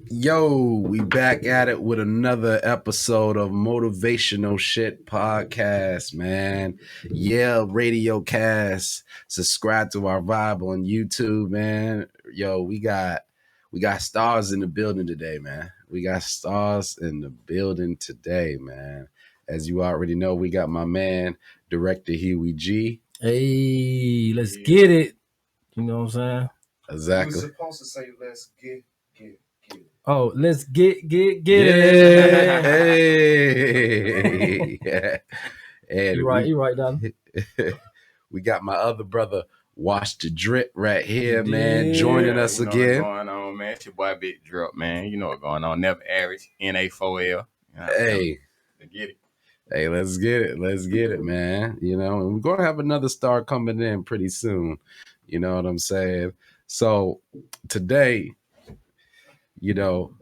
Yo, we back at it with another episode of Motivational Shit Podcast, man. Yale RadioCast. Subscribe to our vibe on YouTube, man. Yo, we got stars in the building today, man. We got stars in the building today, man. As you already know, we got my man, Director Huey G. Hey, let's get it. You know what I'm saying? Exactly. You were supposed to say, let's get it. Oh, let's get it. Hey. And you right, Don. We got my other brother, Watch the Drip, right here, man, joining us again. What's going on, man? It's your boy, Big Drip, man. You know what's going on. Never average. NA4L. Hey. Let's get it. Hey, let's get it. Let's get it, man. You know, and we're going to have another star coming in pretty soon. You know what I'm saying? So today, you know,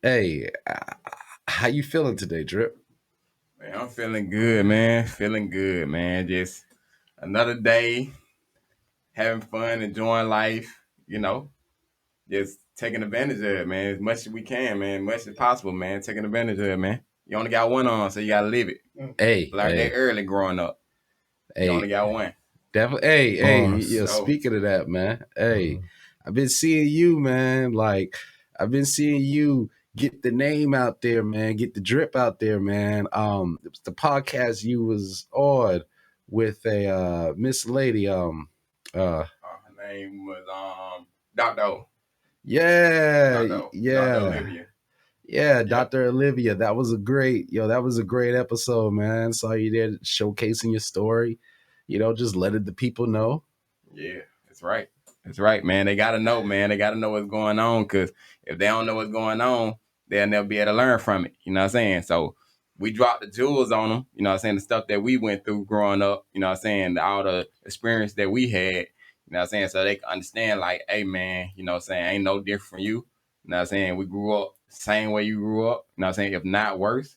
hey, how you feeling today, Drip? Man, I'm feeling good, man. Feeling good, man. Just another day, having fun, enjoying life, you know. Just taking advantage of it, man. As much as we can, man. As much as possible, man. Taking advantage of it, man. You only got one on, so you got to live it. Hey. Like that early growing up. Hey. You only got one. Definitely. Hey, yo, speaking of that, man. Hey, I've been seeing you, man. Like, I've been seeing you get the name out there, man. Get the drip out there, man. It was the podcast you was on with a Miss Lady. Her name was Dr. Yeah, Dr. yeah. Dr. Olivia. Yeah, Dr. Olivia. That was a great episode, man. Saw you there showcasing your story. You know, just letting the people know. Yeah, that's right. That's right, man. They got to know, man. They got to know what's going on, because if they don't know what's going on, they'll never be able to learn from it. You know what I'm saying? So we dropped the jewels on them, you know what I'm saying, the stuff that we went through growing up, you know what I'm saying, all the experience that we had, you know what I'm saying, so they can understand, like, hey, man, you know what I'm saying, ain't no different from you. You know what I'm saying? We grew up the same way you grew up, you know what I'm saying, if not worse.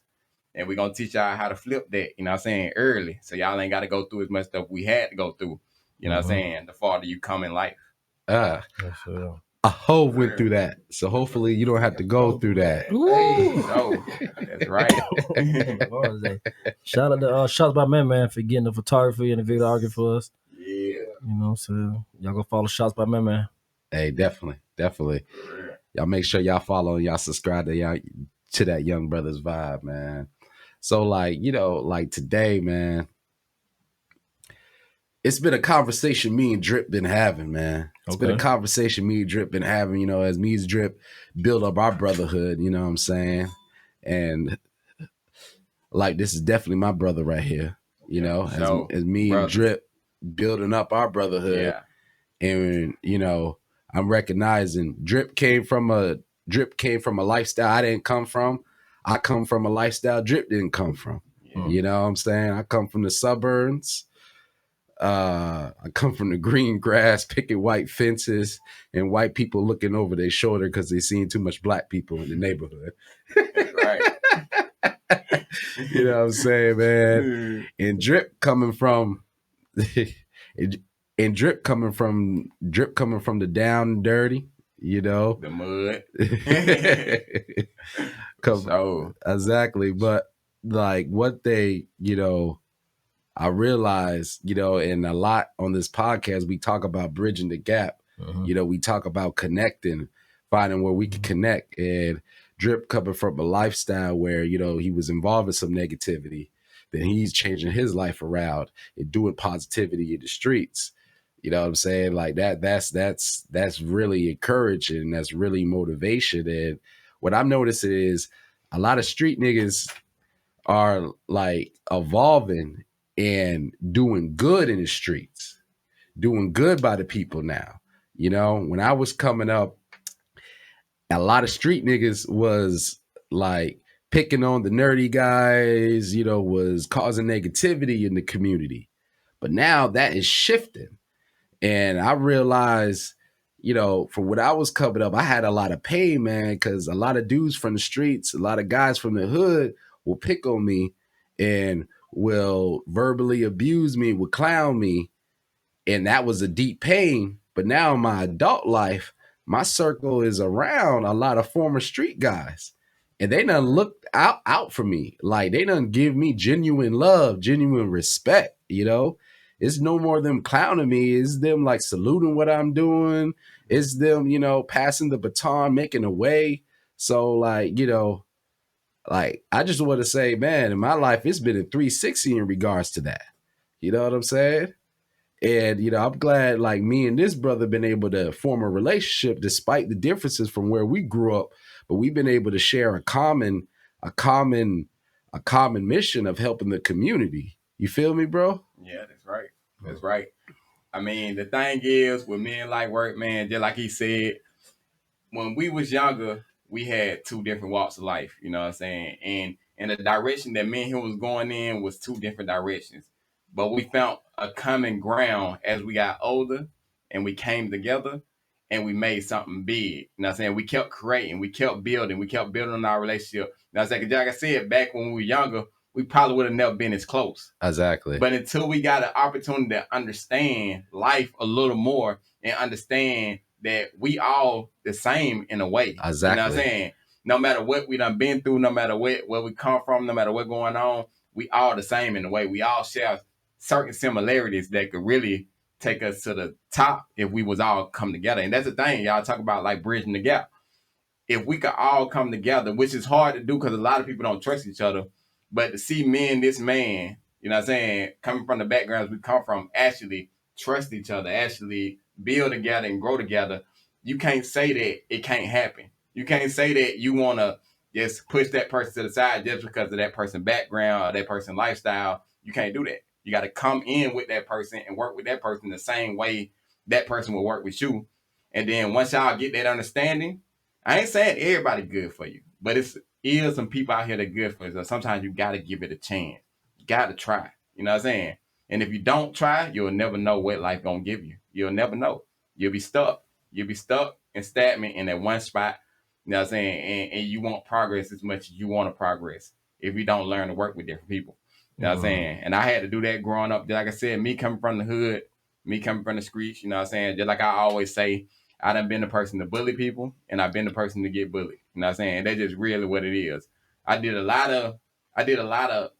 And we're going to teach y'all how to flip that, you know what I'm saying, early. So y'all ain't got to go through as much stuff we had to go through, you know what I'm saying, the farther you come in life. A hoe went through that. So hopefully you don't have to go through that. Hey, so, that's right. Shout out to Shots by Man for getting the photography and the videography for us. Yeah. You know, so y'all go follow Shots by Man. Hey, definitely. Y'all make sure y'all follow and y'all subscribe to that young brother's vibe, man. So, like, you know, like today, man, it's been a conversation me and Drip been having, man. It's been a conversation me and Drip been having, you know, as me and Drip build up our brotherhood, you know what I'm saying? And, like, this is definitely my brother right here, you know, as me and Drip building up our brotherhood. Yeah. And, you know, I'm recognizing Drip came from a lifestyle I didn't come from. I come from a lifestyle Drip didn't come from. Yeah. You know what I'm saying? I come from the suburbs. I come from the green grass, picking white fences, and white people looking over their shoulder because they seen too much black people in the neighborhood. Right. You know what I'm saying, man? And Drip coming from Drip coming from the down and dirty, you know, the mud. Exactly. But like what they, you know, I realize, you know, and a lot on this podcast, we talk about bridging the gap. You know, we talk about connecting, finding where we can connect. And Drip coming from a lifestyle where, you know, he was involved in some negativity, then he's changing his life around and doing positivity in the streets. You know what I'm saying? Like that's really encouraging. That's really motivation. And what I'm noticing is a lot of street niggas are like evolving and doing good in the streets, doing good by the people now. You know, when I was coming up, a lot of street niggas was like picking on the nerdy guys, you know, was causing negativity in the community. But now that is shifting. And I realized, you know, for what I was coming up, I had a lot of pain, man, because a lot of dudes from the streets, a lot of guys from the hood will pick on me and will verbally abuse me, will clown me. And that was a deep pain. But now in my adult life, my circle is around a lot of former street guys. And they done looked out for me. Like they done give me genuine love, genuine respect, you know? It's no more them clowning me. It's them like saluting what I'm doing. It's them, you know, passing the baton, making a way. So like, you know, like I just want to say, man, in my life, it's been a 360 in regards to that. You know what I'm saying? And, you know, I'm glad like me and this brother been able to form a relationship despite the differences from where we grew up. But we've been able to share a common mission of helping the community. You feel me, bro? Yeah, that's right. That's right. I mean, the thing is with men like work, man, just like he said, when we was younger, we had two different walks of life, you know what I'm saying? And the direction that me and him was going in was two different directions. But we found a common ground as we got older and we came together and we made something big. You know what I'm saying? We kept creating, we kept building on our relationship. You know what I'm saying? 'Cause like I said, back when we were younger, we probably would have never been as close. Exactly. But until we got an opportunity to understand life a little more and understand that we all the same in a way. Exactly. You know what I'm saying? No matter what we done been through, no matter where we come from, no matter what's going on, we all the same in a way. We all share certain similarities that could really take us to the top if we was all come together. And that's the thing, y'all talk about like bridging the gap. If we could all come together, which is hard to do because a lot of people don't trust each other, but to see me and this man, you know what I'm saying, coming from the backgrounds we come from, actually trust each other, actually build together and grow together, you can't say that it can't happen. You can't say that you want to just push that person to the side just because of that person's background or that person's lifestyle. You can't do that. You got to come in with that person and work with that person the same way that person will work with you. And then once y'all get that understanding, I ain't saying everybody good for you, but it's is some people out here that good for you. So sometimes you got to give it a chance. You got to try. You know what I'm saying? And if you don't try, you'll never know what life gonna give you. You'll never know. You'll be stuck. You'll be stuck and stagnant in that one spot. You know what I'm saying? And you won't progress as much as you want to progress if you don't learn to work with different people. You know what I'm saying? And I had to do that growing up. Like I said, me coming from the hood, me coming from the streets, you know what I'm saying? Just like I always say, I done been the person to bully people and I've been the person to get bullied. You know what I'm saying? That's just really what it is. I did a lot of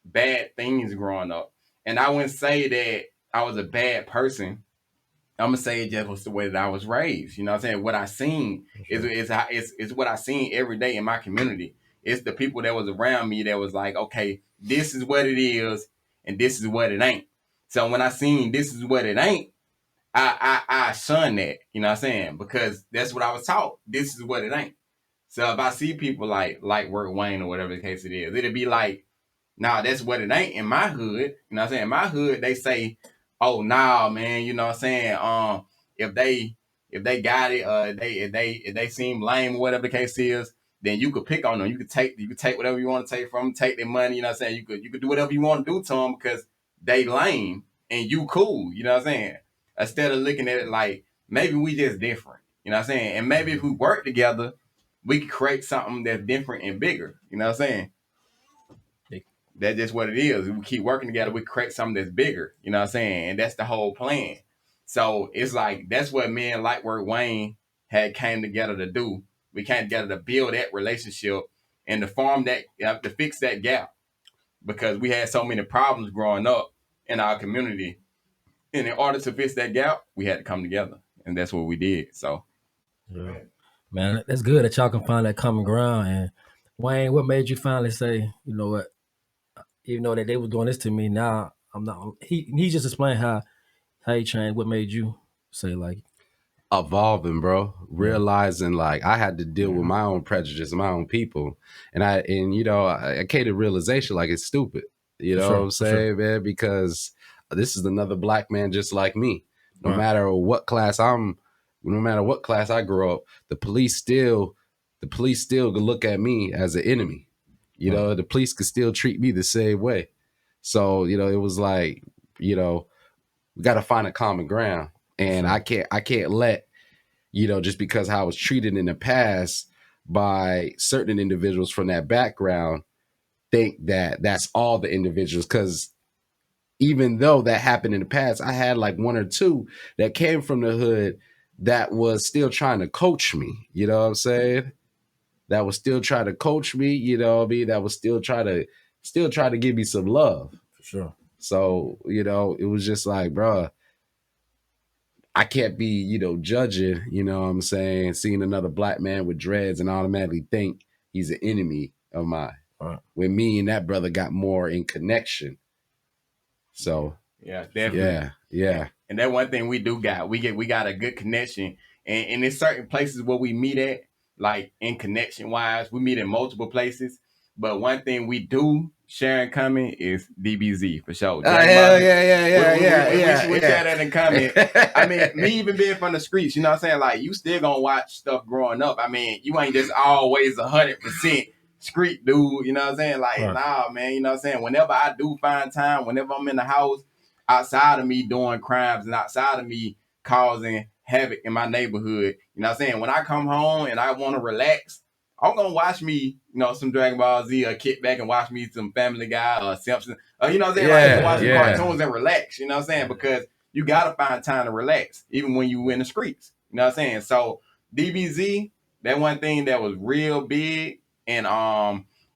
bad things growing up. And I wouldn't say that I was a bad person. I'm gonna say it just was the way that I was raised. You know what I'm saying? What I seen is what I seen every day in my community. It's the people that was around me that was like, okay, this is what it is and this is what it ain't. So when I seen this is what it ain't, I shun that, you know what I'm saying? Because that's what I was taught. This is what it ain't. So if I see people like Work Wayne or whatever the case it is, it'll be like, nah, that's what it ain't in my hood. You know what I'm saying? In my hood, they say, oh nah, man, you know what I'm saying? If they got it, if they seem lame or whatever the case is, then you could pick on them. You could take whatever you want to take from them, take their money, you know what I'm saying? You could do whatever you want to do to them because they lame and you cool, you know what I'm saying? Instead of looking at it like maybe we just different, you know what I'm saying? And maybe if we work together, we could create something that's different and bigger, you know what I'm saying? That's just what it is. We keep working together, we create something that's bigger, you know what I'm saying? And that's the whole plan. So it's like that's what me and Lightwork Wayne had came together to do. We came together to build that relationship and to form that to fix that gap because we had so many problems growing up in our community. And in order to fix that gap, we had to come together. And that's what we did. So yeah. Man, that's good that y'all can find that common ground. And Wayne, what made you finally say, you know what, even though that they were doing this to me, now I'm not. He just explained how How you changed? What made you say like? Evolving, bro. Realizing like I had to deal with my own prejudice, my own people, and I came to realization like it's stupid. You know what I'm saying, man? Because this is another black man just like me. No matter what class I grow up, the police still could look at me as an enemy. You know, the police could still treat me the same way. So, it was like, we got to find a common ground. And I can't let, just because how I was treated in the past by certain individuals from that background, think that that's all the individuals. Because even though that happened in the past, I had like one or two that came from the hood that was still trying to coach me. You know what I'm saying? That was still trying to coach me. You know what I mean? That was still try to give me some love. For sure. So, it was just like, bro, I can't be, judging, you know what I'm saying, seeing another black man with dreads and automatically think he's an enemy of mine. When me and that brother got more in connection. So yeah, definitely. Yeah. And that one thing we do got. We got a good connection. And in certain places where we meet at, like in connection wise, we meet in multiple places. But one thing we do share in common is DBZ for sure. Yeah. We share that in common. I mean, me even being from the streets, you know what I'm saying? Like, you still gonna watch stuff growing up. I mean, you ain't just always 100% street dude, you know what I'm saying? Like, nah, man, you know what I'm saying? Whenever I do find time, whenever I'm in the house, outside of me doing crimes and outside of me causing havoc in my neighborhood, you know what I'm saying? When I come home and I want to relax, I'm gonna watch me, some Dragon Ball Z or kick back and watch me some Family Guy or Simpsons. You know what I'm saying? Watch some cartoons and relax, you know what I'm saying? Because you gotta find time to relax, even when you in the streets. You know what I'm saying? So DBZ, that one thing that was real big, and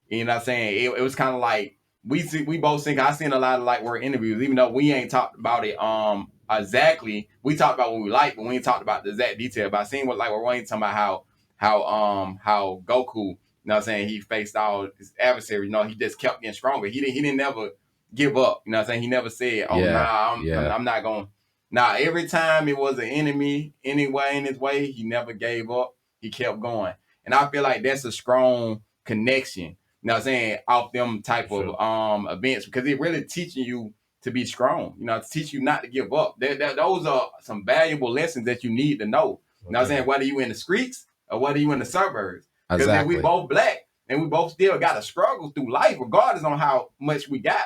you know what I'm saying, it was kind of like we both think I seen a lot of light work interviews, even though we ain't talked about it exactly. We talked about what we like, but we ain't talked about the exact detail. But I seen what like we ain't talking about how Goku, you know what I'm saying, he faced all his adversaries, he just kept getting stronger. He didn't never give up, you know what I'm saying? He never said, I'm not going. Nah, every time it was an enemy anyway in his way, he never gave up. He kept going. And I feel like that's a strong connection, you know what I'm saying, off them type of events, because it really teaching you to be strong, to teach you not to give up. Those are some valuable lessons that you need to know. You know what I'm saying? Whether you in the streets or whether you in the suburbs. Because if we both black and we both still got to struggle through life, regardless on how much we got,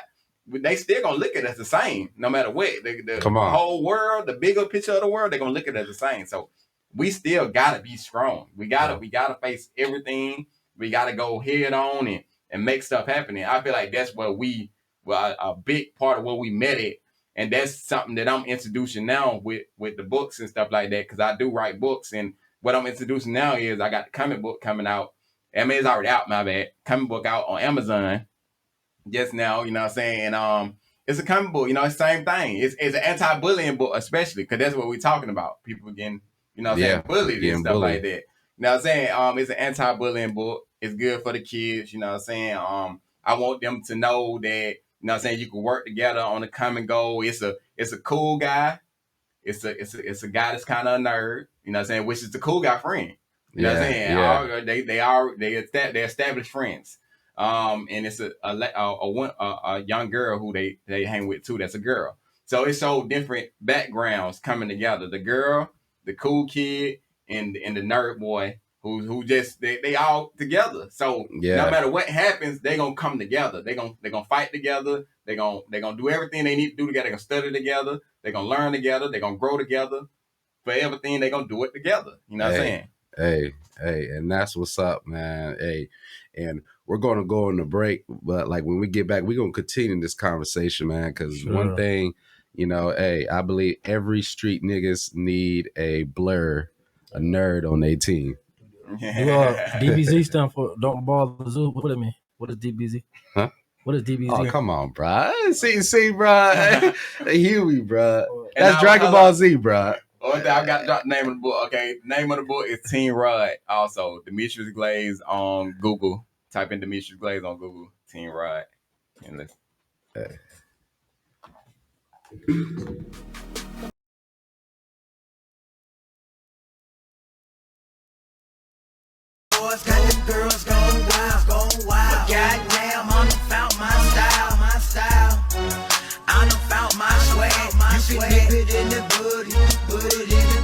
they still gonna look at us the same, no matter what. The whole world, the bigger picture of the world, they're gonna look at us the same. So we still gotta be strong. We gotta face everything. We gotta go head on and make stuff happen. And I feel like that's where a big part of where we met it. And that's something that I'm introducing now with the books and stuff like that, because I do write books. And what I'm introducing now is I got the comic book coming out. I mean, it's already out, my bad. Comic book out on Amazon just now, you know what I'm saying? And it's a comic book, it's the same thing. It's an anti-bullying book, especially, because that's what we're talking about. People getting, saying, bullied and stuff like that. You know what I'm saying? It's an anti-bullying book. It's good for the kids, you know what I'm saying? I want them to know that, you know what I'm saying, you can work together on a common goal. It's a cool guy. It's a guy that's kind of a nerd, you know what I'm saying, which is the cool guy friend. You know what I'm saying? They established friends. And it's a young girl who they hang with too. That's a girl. So it's so different backgrounds coming together. The girl, the cool kid, and the nerd boy who just they all together. So no matter what happens, they gonna come together. They gonna fight together. They gonna do everything they need to do together. They gonna study together. They gonna learn together. They gonna grow together. For everything, they gonna do it together. You know what I'm saying? Hey, and that's what's up, man. Hey, and we're going to go on the break, but like when we get back, we're going to continue this conversation, man, because one thing, I believe every street niggas need a nerd on their team. DBZ stand for Don't Bother the Zoo. What do it mean? What is DBZ? Huh? What is DBZ? Oh, come on, bro. See, bro. Huey, bro. That's Dragon Ball Z, bro. I got to drop the name of the book. Okay, the name of the book is Teen Rod. Also, Demetrius Glaze on Google. Type in Demetrius Glaze on Google. Teen Rod. And listen. boys got them girls gone wild, But goddamn, I done found my style, I done found my swag, You can dip it in the booty, put it in the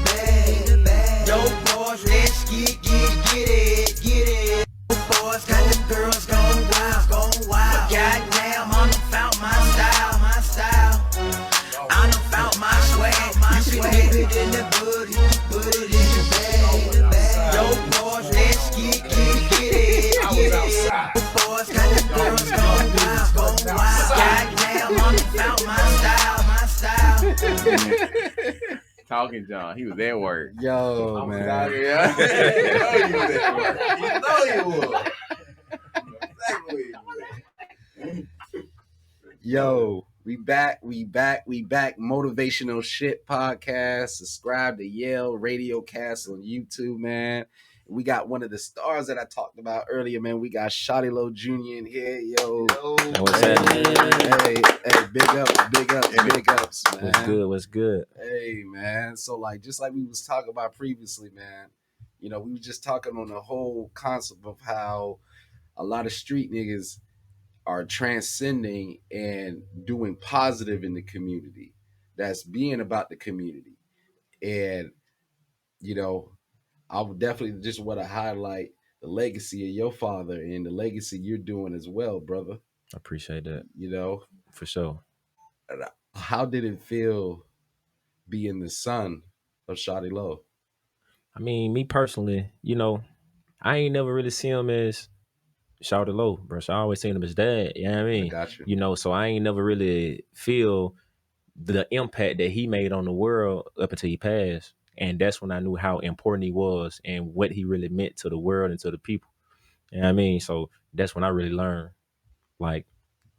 bag. Yo, boys, let's get it. Boys got them girls gone wild, But goddamn, I done found my style, I done found my swag, You can dip it in the booty, put it in the bag. Yo, boys, let's get it. Boys got them girls gone wild, Goddamn, I done found my style. Talking John, he was at work. Yo, man. Yeah. You know he was at work. You know he was. Exactly. Yo, we back. Motivational Shit Podcast. Subscribe to Yale RadioCast on YouTube, man. We got one of the stars that I talked about earlier, man. We got Shawty Low Jr. in here. Yo. What's happening? Hey, big ups, man. What's good? Hey, man. So, like, just like we was talking about previously, man, you know, we were just talking on the whole concept of how a lot of street niggas are transcending and doing positive in the community. That's being about the community. And, you know, I would definitely just want to highlight the legacy of your father and the legacy you're doing as well, brother. I appreciate that. You know, for sure. How did it feel being the son of Shawty Low? I mean, me personally, you know, I ain't never really seen him as Shawty Low, bro. So I always seen him as dad. You know what I mean? I got you. You know, so I ain't never really feel the impact that he made on the world up until he passed. And that's when I knew how important he was and what he really meant to the world and to the people. You know what I mean? So that's when I really learned, like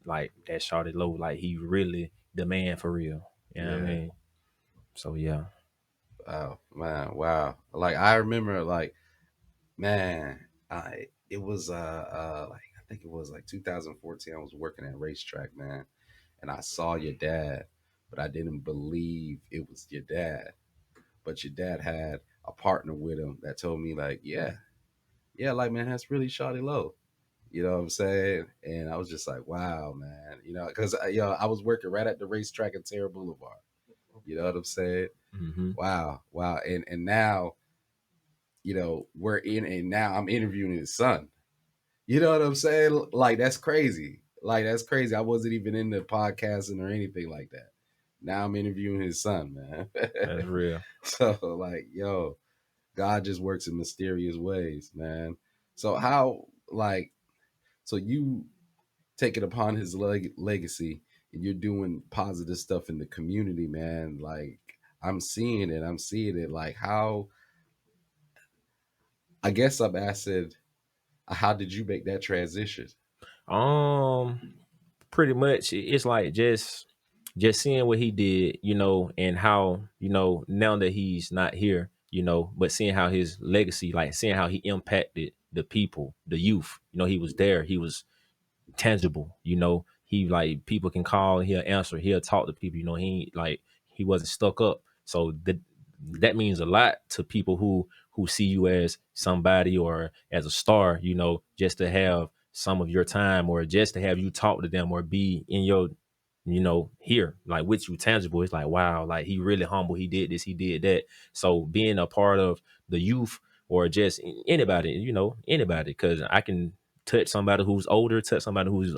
that Shawty Low, like he really the man for real. You know what I mean? So yeah. Oh man, wow. Like I remember, like, man, it was like I think it was like 2014. I was working at racetrack, man, and I saw your dad, but I didn't believe it was your dad. But your dad had a partner with him that told me, like, yeah, like, man, that's really Shawty Low. You know what I'm saying? And I was just like, wow, man. You know, because I was working right at the racetrack in Terra Boulevard. You know what I'm saying? Mm-hmm. Wow. And now, you know, now I'm interviewing his son. You know what I'm saying? Like, that's crazy. I wasn't even in the podcasting or anything like that. Now I'm interviewing his son, man. That's real. So, like, yo, God just works in mysterious ways, man. So so you take it upon his legacy and you're doing positive stuff in the community, man. Like, I'm seeing it. Like, how, I guess I'm asking, how did you make that transition? Pretty much it's like just seeing what he did, you know, and how, you know, now that he's not here, you know, but seeing how his legacy, like seeing how he impacted the people, the youth, you know, he was there, he was tangible, you know, he like people can call, he'll answer, he'll talk to people, you know, he wasn't stuck up. So that means a lot to people who see you as somebody or as a star, you know, just to have some of your time or just to have you talk to them or be in your, you know, here, like with you tangible. It's like, wow, like he really humble. He did this, he did that. So being a part of the youth or just anybody, you know, anybody, because I can touch somebody who's older, touch somebody who's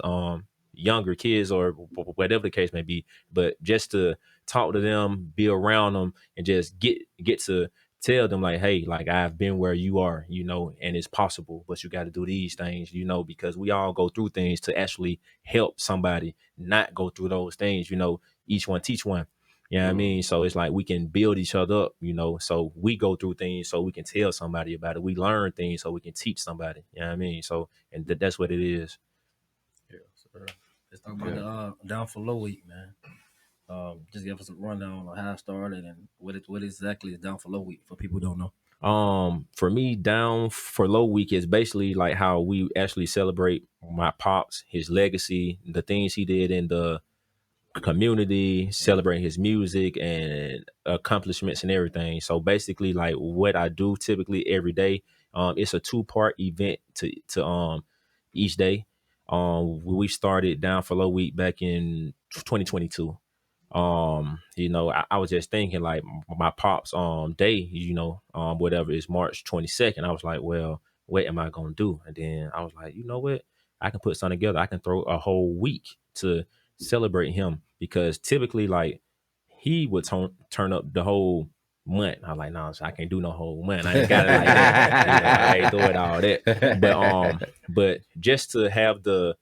younger, kids or whatever the case may be, but just to talk to them, be around them, and just get to tell them like, hey, like I've been where you are, you know, and it's possible, but you got to do these things, you know, because we all go through things to actually help somebody not go through those things, you know, each one teach one. You know what I mean? So it's like we can build each other up, you know, so we go through things so we can tell somebody about it. We learn things so we can teach somebody. You know what I mean? So, and that's what it is. Yeah, sir. Let's talk about the Down for Low Week, man. Just give us a rundown on how it started and what exactly is Down for Low Week for people who don't know. For me, Down for Low Week is basically like how we actually celebrate my pops, his legacy, the things he did in the community, celebrating his music and accomplishments and everything. So basically, like what I do typically every day, it's a 2-part event to each day. We started Down for Low Week back in 2022. I was just thinking like my pops day, whatever is March 22nd. I was like, well, what am I gonna do? And then I was like, you know what? I can put something together. I can throw a whole week to celebrate him, because typically like he would turn up the whole month. I was like, no, I can't do no whole month. I ain't got it like that. I ain't doing all that. But just to have the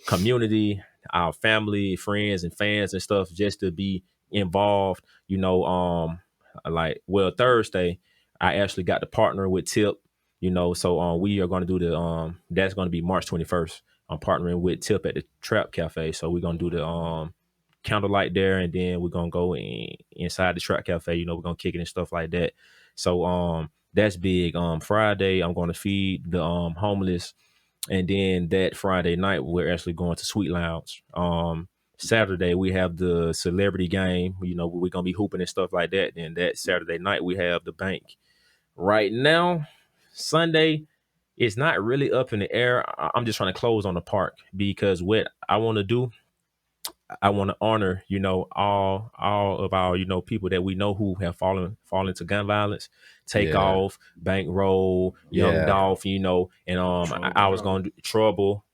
community, our family, friends, and fans and stuff, just to be involved, Thursday, I actually got to partner with Tip, so we are going to do that's going to be March 21st. I'm partnering with Tip at the Trap Cafe. So we're going to do the candlelight there, and then we're going to go inside the Trap Cafe, we're going to kick it and stuff like that. So that's big. Friday, I'm going to feed the homeless. And then that Friday night, we're actually going to Sweet Lounge. Saturday, we have the celebrity game. We're going to be hooping and stuff like that. And that Saturday night, we have the bank. Right now, Sunday, it's not really up in the air. I'm just trying to close on the park, because what I want to do, I want to honor, all of our, people that we know who have fallen to gun violence. Takeoff, Bankroll, Young Dolph, and I was going to do Trouble,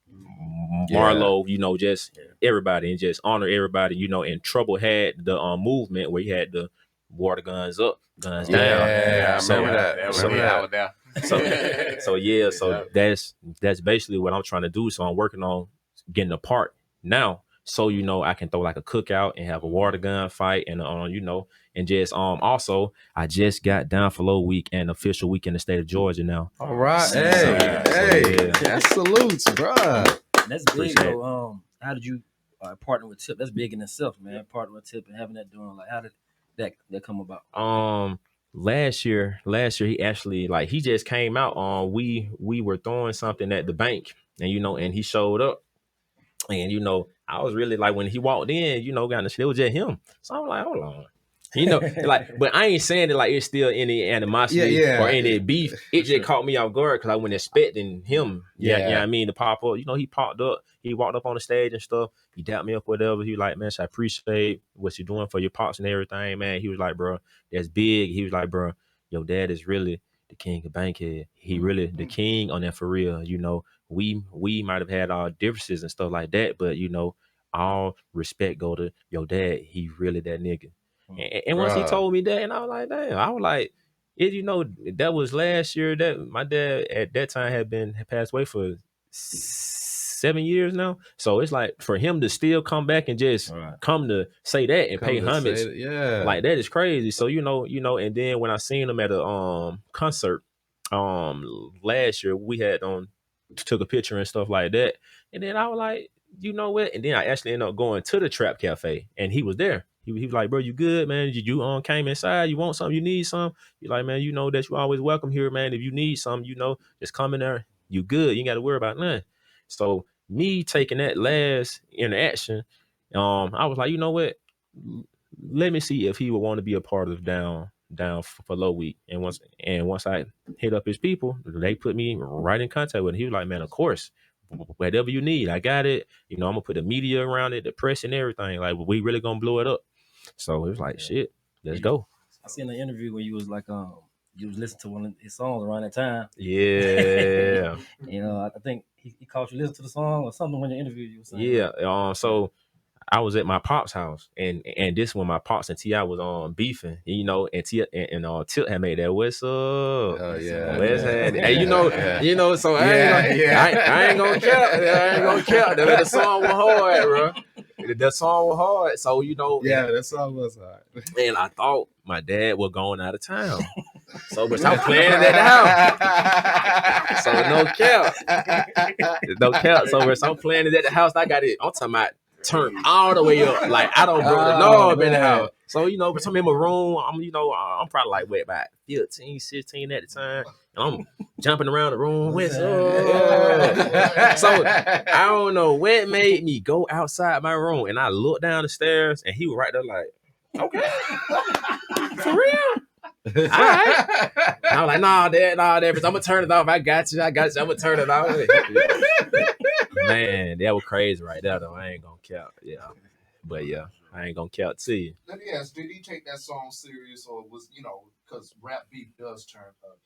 Marlo, just everybody, and just honor everybody, and Trouble had the movement where he had the water guns up, guns down. Yeah, I remember that. So that's basically what I'm trying to do. So I'm working on getting a park now. So, I can throw like a cookout and have a water gun fight and, and just, also, I just got Down for Low Week, and official week in the state of Georgia now. All right. Hey, that salutes, bro. That's big, though. How did you partner with Tip? That's big in itself, man. Partner with Tip and having that doing, like, how did that come about? Last year, he actually, like, he just came out. We were throwing something at the bank, and, and he showed up. And, I was really like, when he walked in, got in the shit, it was just him. So I'm like, hold on. But I ain't saying it like it's still any animosity or any beef. It just caught me off guard, because I wasn't expecting him. To pop up. He popped up. He walked up on the stage and stuff. He dapped me up, whatever. He was like, man, I appreciate what you're doing for your pops and everything, man. He was like, bro, that's big. He was like, bro, your dad is really the king of Bankhead. He really the king on that for real. We might have had our differences and stuff like that, but all respect go to your dad. He really that nigga. And once he told me that, and I was like, damn, that was last year. That my dad at that time had passed away for 7 years now. So it's like, for him to still come back and just come to say that and pay homage, like that is crazy. So and then when I seen him at a concert last year, we had took a picture and stuff like that, and then I was like, you know what? And then I actually ended up going to the Trap Cafe, and he was there. He was like, bro, you good, man? You came inside. You want something? You need something? You're like, man, that you always welcome here, man. If you need something, just come in there. You good. You ain't got to worry about nothing. So me taking that last interaction, I was like, you know what? Let me see if he would want to be a part of Down for Low Week. And once I hit up his people, they put me right in contact with him. He was like, man, of course, whatever you need, I got it. I'm gonna put the media around it, the press and everything. Like, we really gonna blow it up. So it was like, shit, let's go. I seen an interview where you was like, you was listening to one of his songs around that time. Yeah. I think he caught you listen to the song or something when you interviewed you. Yeah. So I was at my pop's house, and this when my pops and T.I. was beefing, and Tilt had made that what's up. Oh yeah. Hey, so I ain't gonna count. The song was hard, bro. The song was hard. So that song was hard. And I thought my dad was going out of town. So but I'm playing it at the house. So no count. So I'm playing it at the house. I got it. I'm talking about turn all the way up. Like, I don't broke the knob in the house. So, but I'm in my room. I'm probably like, about 15, 16 at the time. And I'm jumping around the room. So I don't know what made me go outside my room. And I looked down the stairs and he was right there like, okay, for real? All right. And I was like, nah, Dad, I'm gonna turn it off. I got you. I'm gonna turn it off. Man, that was crazy right there, though. I ain't gonna count. Yeah. But yeah, I ain't gonna count to you. Let me ask, did he take that song serious, or was, because rap beef does turn ugly.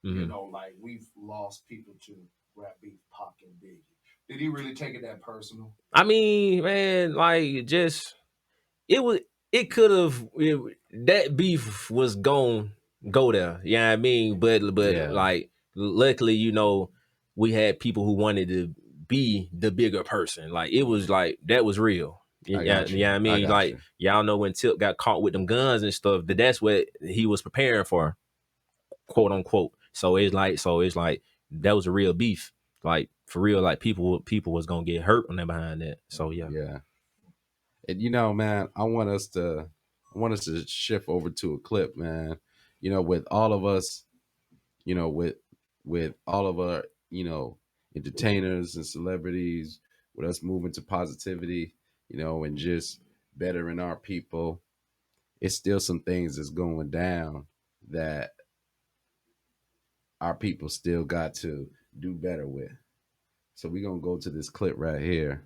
Mm-hmm. Like we've lost people to rap beef, Pac and Biggie. Did he really take it that personal? I mean, man, like just it could have that beef was gonna go there. You know what I mean? But like luckily, we had people who wanted to be the bigger person. Like it was like that was real. You know what I mean? Like y'all know when Tip got caught with them guns and stuff, that's what he was preparing for, quote unquote. So it's like that was a real beef. Like for real, like people was gonna get hurt on that behind that. So yeah. Yeah. And man, I want us to shift over to a clip, man. With all of us, with all of our, entertainers and celebrities, with us moving to positivity, and just bettering our people, it's still some things that's going down that our people still got to do better with. So we're gonna go to this clip right here.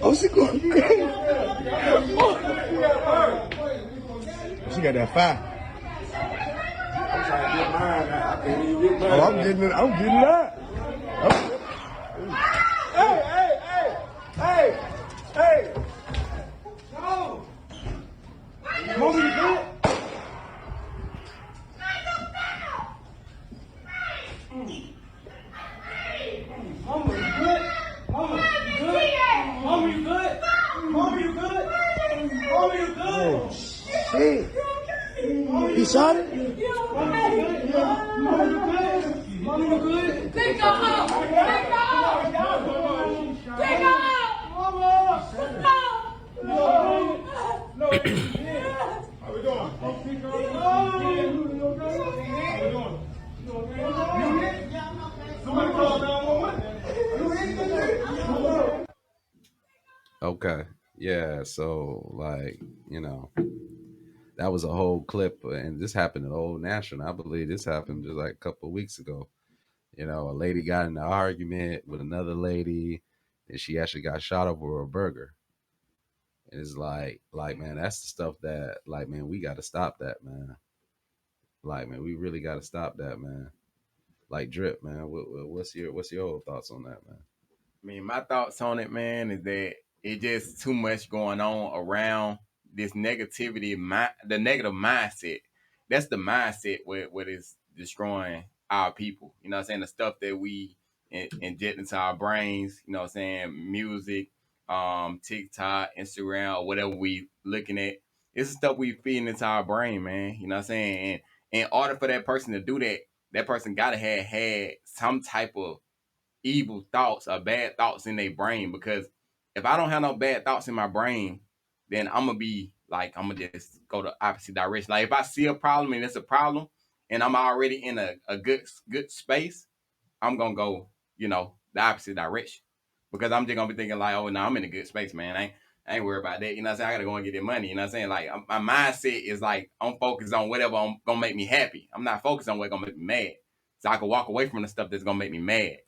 Oh, she going crazy. She got that fire. I'm trying to get mine now. I can't even get mine. Oh, I'm getting that. Hey. No. Mama, you good? Mama, you good? Mama, you good? Mama, you good? Mama, you good? Mama, you good? Oh, shit. He shot it? Mama, you good? Mama, you good? Mama, you good? Take her out! Take her out! Take her out! Mama! No! No! How we doing? Somebody call 911. Okay. Yeah. So that was a whole clip, and this happened at Old National. I believe this happened just like a couple of weeks ago. A lady got in an argument with another lady, and she actually got shot over a burger. And it's like, man, that's the stuff that, man, we got to stop that, man. Man, we really got to stop that, man. Drip, man, what's your whole thoughts on that, man? I mean, my thoughts on it, man, is that it's just too much going on around this negativity, the negative mindset. That's the mindset what is destroying our people. You know what I'm saying? The stuff that we inject into our brains, you know what I'm saying? Music, TikTok, Instagram, or whatever we looking at. It's the stuff we feeding into our brain, man. You know what I'm saying? And in order for that person to do that, that person gotta have had some type of evil thoughts or bad thoughts in their brain. Because if I don't have no bad thoughts in my brain, then I'm gonna be like, I'm gonna just go the opposite direction. Like if I see a problem and it's a problem and I'm already in a good space, I'm gonna go, the opposite direction. Because I'm just gonna be thinking like, oh no, I'm in a good space, man. I ain't worried about that. You know what I'm saying? I gotta go and get that money. You know what I'm saying? Like my mindset is like, I'm focused on whatever gonna make me happy. I'm not focused on what's gonna make me mad. So I can walk away from the stuff that's gonna make me mad.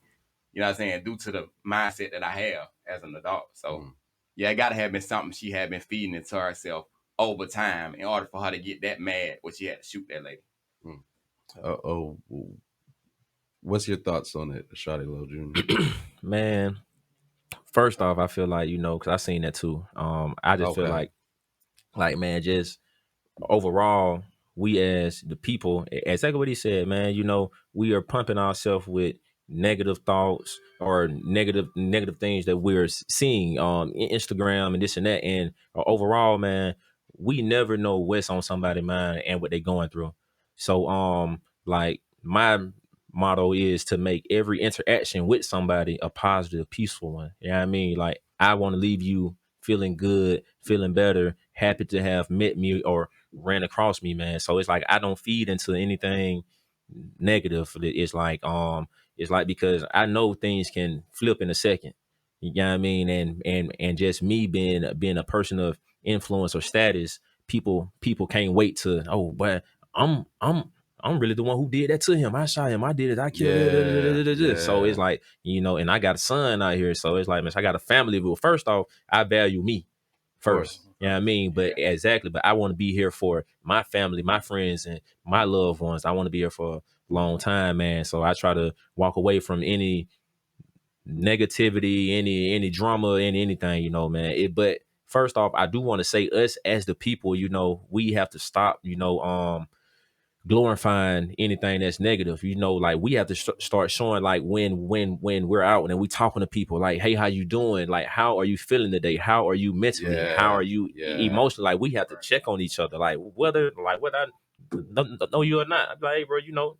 You know what I'm saying? Due to the mindset that I have as an adult. So yeah, it gotta have been something she had been feeding into herself over time in order for her to get that mad when she had to shoot that lady. What's your thoughts on it, Shawty Low Jr.? Man, first off, I feel like, because I seen that too. I just feel like man, just overall, we as the people, exactly what he said, man, you know, we are pumping ourselves with negative thoughts or negative things that we're seeing in Instagram and this and that. And overall, man, we never know what's on somebody's mind and what they're going through. So like my motto is to make every interaction with somebody a positive, peaceful one. You know what I mean? Like, I want to leave you feeling good, feeling better, happy to have met me or ran across me, man. So it's like I don't feed into anything negative. It's like because I know things can flip in a second. You know what I mean? And just me being a person of influence or status, people can't wait to, oh, but I'm really the one who did that to him. I shot him. I did it. I killed him. Yeah. So it's like, you know, and I got a son out here. So it's like, man, I got a family. But first off, I value me first. You know what I mean? But exactly. But I want to be here for my family, my friends, and my loved ones. I want to be here for a long time, man. So I try to walk away from any negativity, any drama, anything, you know, man. But first off, I do want to say us as the people, you know, we have to stop, you know, glorifying anything that's negative. You know, like we have to start showing, like when we're out and we talking to people, like, hey, how you doing? Like, how are you feeling today? How are you mentally? How are you emotionally? Like, we have to check on each other, like whether I know you or not. I'm like, hey, bro, you know,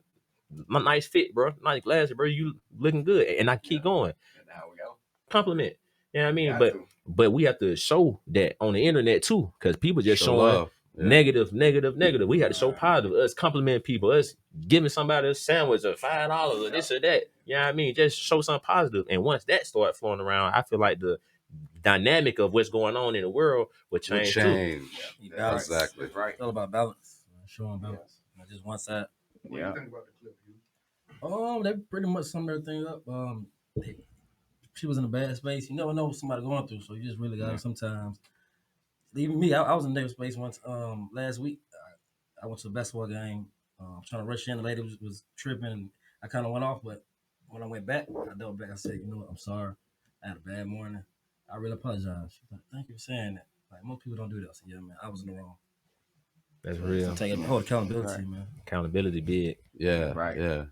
my nice fit, bro, nice glasses, bro, you looking good, and I keep going. And now we go. Compliment. You know what I mean? But we have to show that on the internet too, because people just showing negative. We had to show positive. Us compliment people, us giving somebody a sandwich or $5 or this or that. You know what I mean? Just show something positive. And once that start flowing around, I feel like the dynamic of what's going on in the world will change too. Yeah, Exactly. That's right. It's all about balance. Showing balance. Not just one side. What do you think about the clip, Hugh? They pretty much summed everything up. She was in a bad space. You never know what somebody going through, so you just really gotta sometimes. Even me, I was in a negative space once. Last week, I went to a basketball game. Trying to rush in. The lady was tripping. And I kind of went off, but when I went back, I doubled back. I said, you know what? I'm sorry. I had a bad morning. I really apologize. She was like, thank you for saying that. Like, most people don't do that. I said, yeah, man, I was in the wrong. That's real. So hold accountability, man. Accountability big. Yeah. Right. Yeah.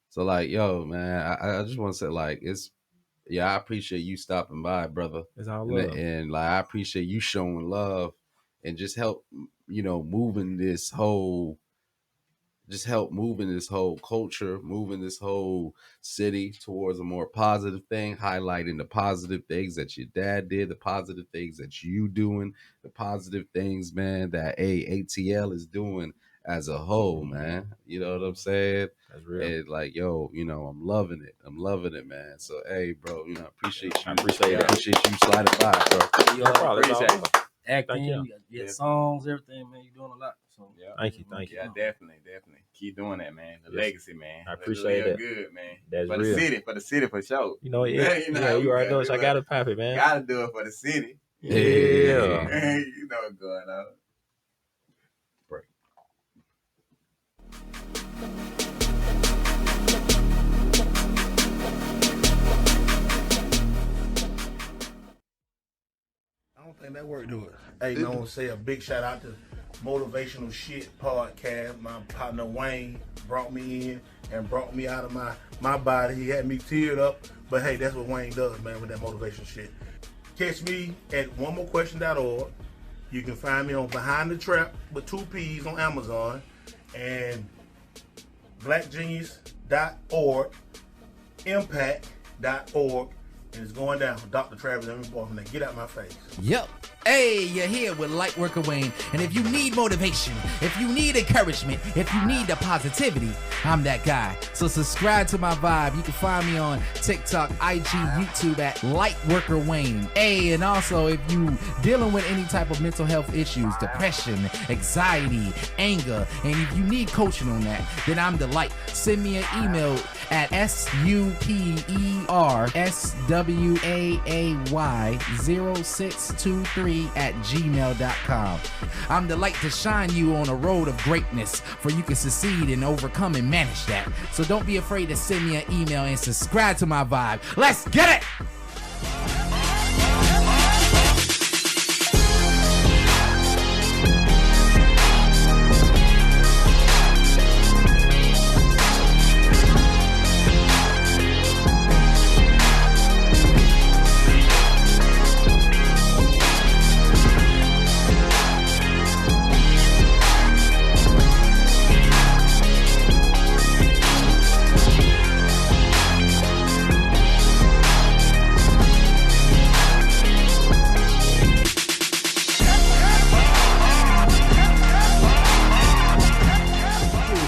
So like, yo, man, I just want to say, like, I appreciate you stopping by, brother. It's all love. And like, I appreciate you showing love and just help, you know, moving this whole culture, moving this whole city towards a more positive thing, highlighting the positive things that your dad did, the positive things that you doing, the positive things, man, that ATL is doing as a whole, man. You know what I'm saying? That's real. And like, yo, you know, I'm loving it, man. So, hey, bro, you know, I appreciate you. I appreciate you sliding by, bro. You No problem. appreciate It's all it. Acting, Thank you. you got songs, everything, man. You're doing a lot. So Thank you. Yeah, definitely. Keep doing that, man. The legacy, man. I appreciate that. Good, man. That's for real. the city, for sure. You know, you already know. I gotta pop it, man. Gotta do it for the city. Yeah. You know what's going on. Break. I don't think that work do it. Hey, I want to say a big shout out to Motivational Shit Podcast. My partner Wayne brought me in and brought me out of my body. He had me teared up, but hey, that's what Wayne does, man, with that motivational shit. Catch me at onemorequestion.org. You can find me on Behind the Trap with 2 P's on Amazon and blackgenius.org, impact.org. And it's going down. Dr. Travis, let me borrow from that. Get out my face. Yep. Hey, you're here with Lightworker Wayne. And if you need motivation, if you need encouragement, if you need the positivity, I'm that guy. So subscribe to my vibe. You can find me on TikTok, IG, YouTube at Lightworker Wayne. Hey, and also if you dealing with any type of mental health issues, depression, anxiety, anger, and if you need coaching on that, then I'm the light. Send me an email at supererswayy0623@gmail.com. I'm the light to shine you on a road of greatness, for you can succeed and overcome and manage that. So don't be afraid to send me an email and subscribe to my vibe. Let's get it!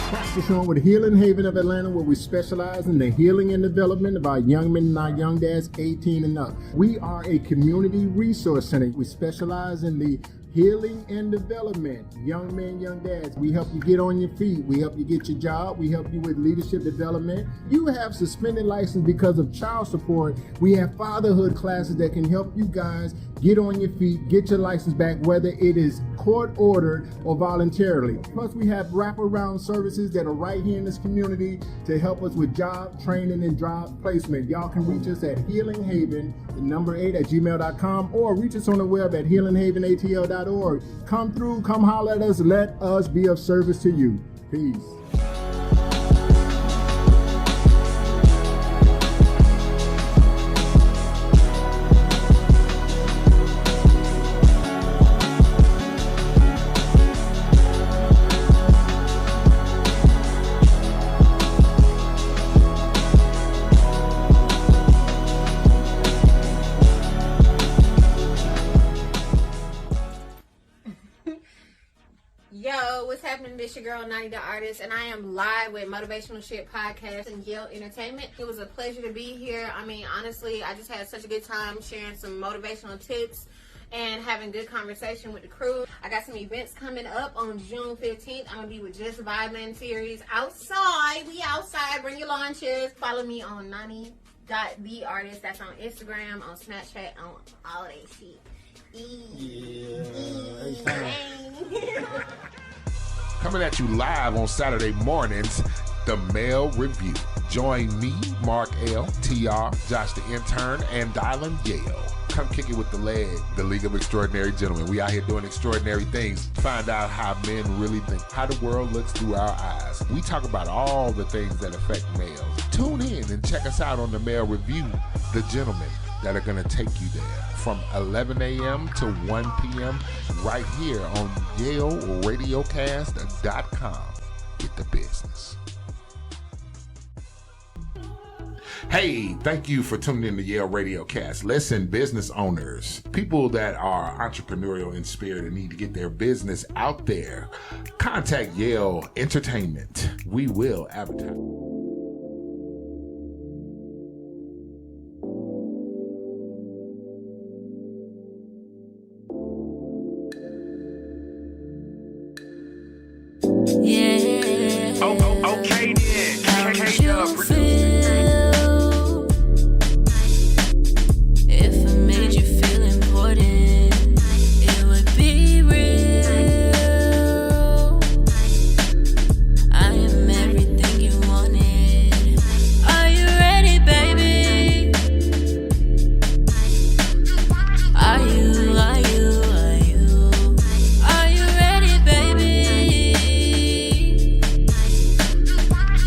Practice on with Healing Haven of Atlanta, where we specialize in the healing and development of our young men and our young dads 18 and up. We are a community resource center. We specialize in the healing and development. Young men, young dads, we help you get on your feet. We help you get your job. We help you with leadership development. You have suspended license because of child support. We have fatherhood classes that can help you guys get on your feet, get your license back, whether it is court ordered or voluntarily. Plus, we have wraparound services that are right here in this community to help us with job training and job placement. Y'all can reach us at healinghaven, the number 8 at gmail.com, or reach us on the web at healinghavenatl.org. Come through, come holler at us, let us be of service to you. Peace. Yo, what's happening? This your girl, 90 the Artist, and I am live with Motivational Shit Podcast and Yale Entertainment. It was a pleasure to be here. I mean, honestly, I just had such a good time sharing some motivational tips and having good conversation with the crew. I got some events coming up on June 15th. I'm going to be with Just Vibin' series outside. We outside. Bring your lawn chairs. Follow me on 90.theartist. That's on Instagram, on Snapchat, on all that shit. Coming at you live on Saturday mornings, the Male Review. Join me, Mark L, TR, Josh the Intern, and Dylan Yale. Come kick it with the leg, the League of Extraordinary Gentlemen. We out here doing extraordinary things. Find out how men really think, how the world looks through our eyes. We talk about all the things that affect males. Tune in and check us out on the Male Review, the gentlemen that are going to take you there from 11 a.m. to 1 p.m. right here on Yale RadioCast.com. Get the business. Hey, thank you for tuning in to Yale RadioCast. Listen, business owners, people that are entrepreneurial in spirit and need to get their business out there, contact Yale Entertainment. We will advertise. Yeah. Okay then. How would you feel if I made you feel important? It would be real. I am everything you wanted. Are you ready, baby? Are you ready, baby?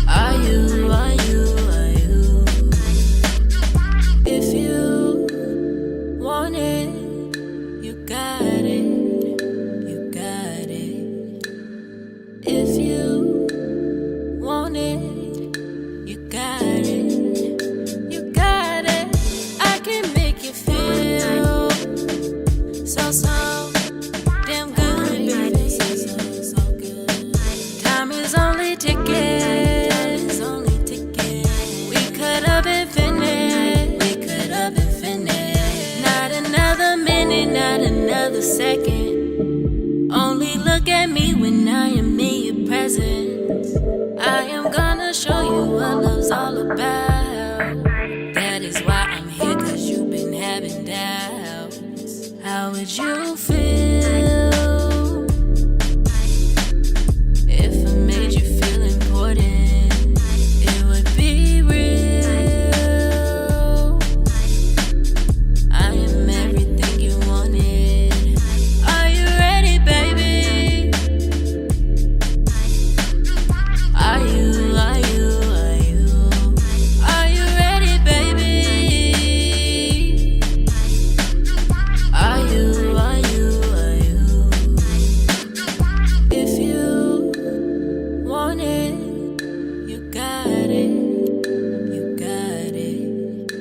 Are you? If you want it, you got it. You got it. If you want it, you got it. You got it. I can make you feel so damn good, baby. So good. Time is only ticking. We could have been finished. Not another minute, not another second. Only look at me when I am in your presence. I am gonna show you what love's all about. That is why I'm here, 'cause you've been having doubts. How would you feel if I made you feel important? It would be real. I am everything you wanted. Are you ready, baby? Are you ready, baby? Are you? If you want it, you got it. You got it.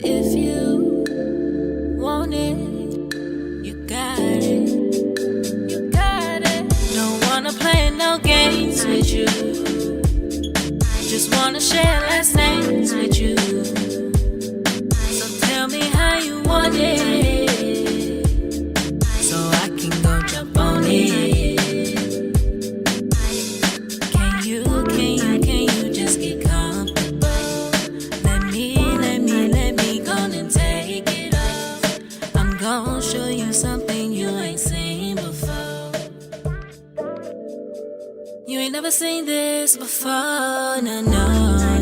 If you want it, you got it. You got it. Don't wanna play no games with you. just wanna share last names with you. So tell me how you want it, so I can go jump on it. Can you just get comfortable? Let me go and take it off. I'm gonna show you something you ain't seen before. You ain't never seen this before, no, no,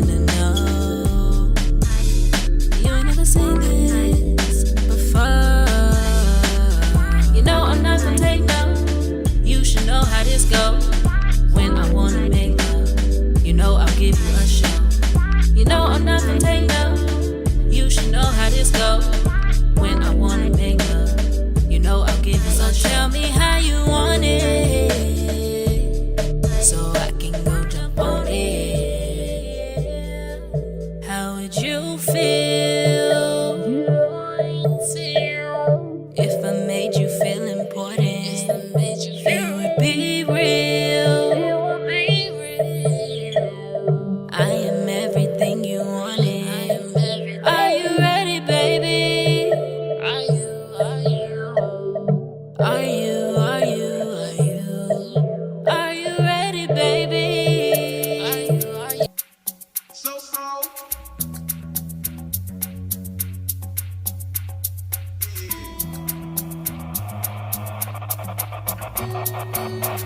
no, no. You ain't never seen this before. You know I'm not gonna take no. You should know how this goes. When I wanna make love, you know I'll give you a show. You know I'm not gonna take no. You should know how this goes. When I wanna make love, you know I'll give you a show. Tell me how you want it, so I can go jump on it. How would you feel if I made you feel important? It would be real. I am everything you wanted. Are you ready, baby? Are you? Are you ready, baby? So.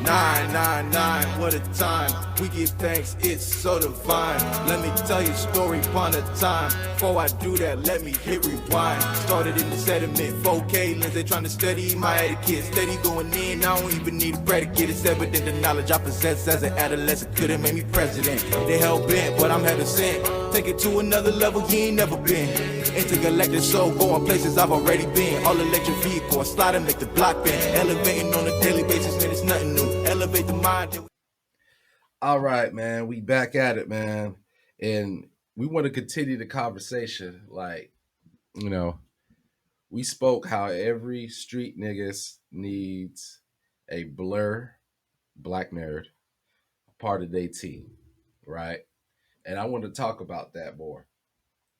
999, what a time. We give thanks, it's so divine. Let me tell you a story upon a time. Before I do that, let me hit rewind. Started in the sediment, 4K lens, they trying to study my etiquette. Steady going in, I don't even need a predicate. It's evident the knowledge I possess as an adolescent could've made me president. They hell bent, but I'm heaven sent. Take it to another level you ain't never been. Intergalactic soul, going places I've already been. All electric vehicle, I slide and make the block bend. Elevating on a daily basis, man, it's nothing new. Elevate the mind. All right, man. We back at it, man. And we want to continue the conversation. Like, you know, we spoke how every street niggas needs a black nerd, part of their team, right? And I want to talk about that more.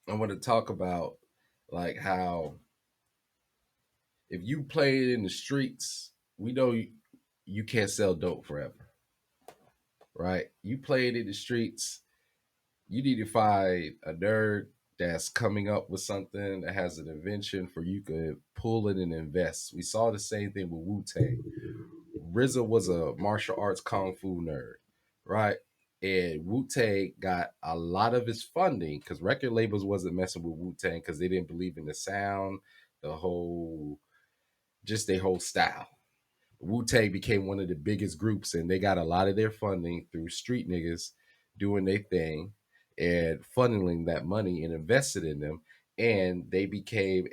I want to talk about like how if you played in the streets, we know you can't sell dope forever, right? You played in the streets, you need to find a nerd that's coming up with something that has an invention for you could pull it and invest. We saw the same thing with Wu-Tang. RZA was a martial arts kung fu nerd, right? And Wu-Tang got a lot of his funding because record labels wasn't messing with Wu-Tang because they didn't believe in the sound, their whole style. Wu-Tang became one of the biggest groups and they got a lot of their funding through street niggas doing their thing and funneling that money and invested in them. And they became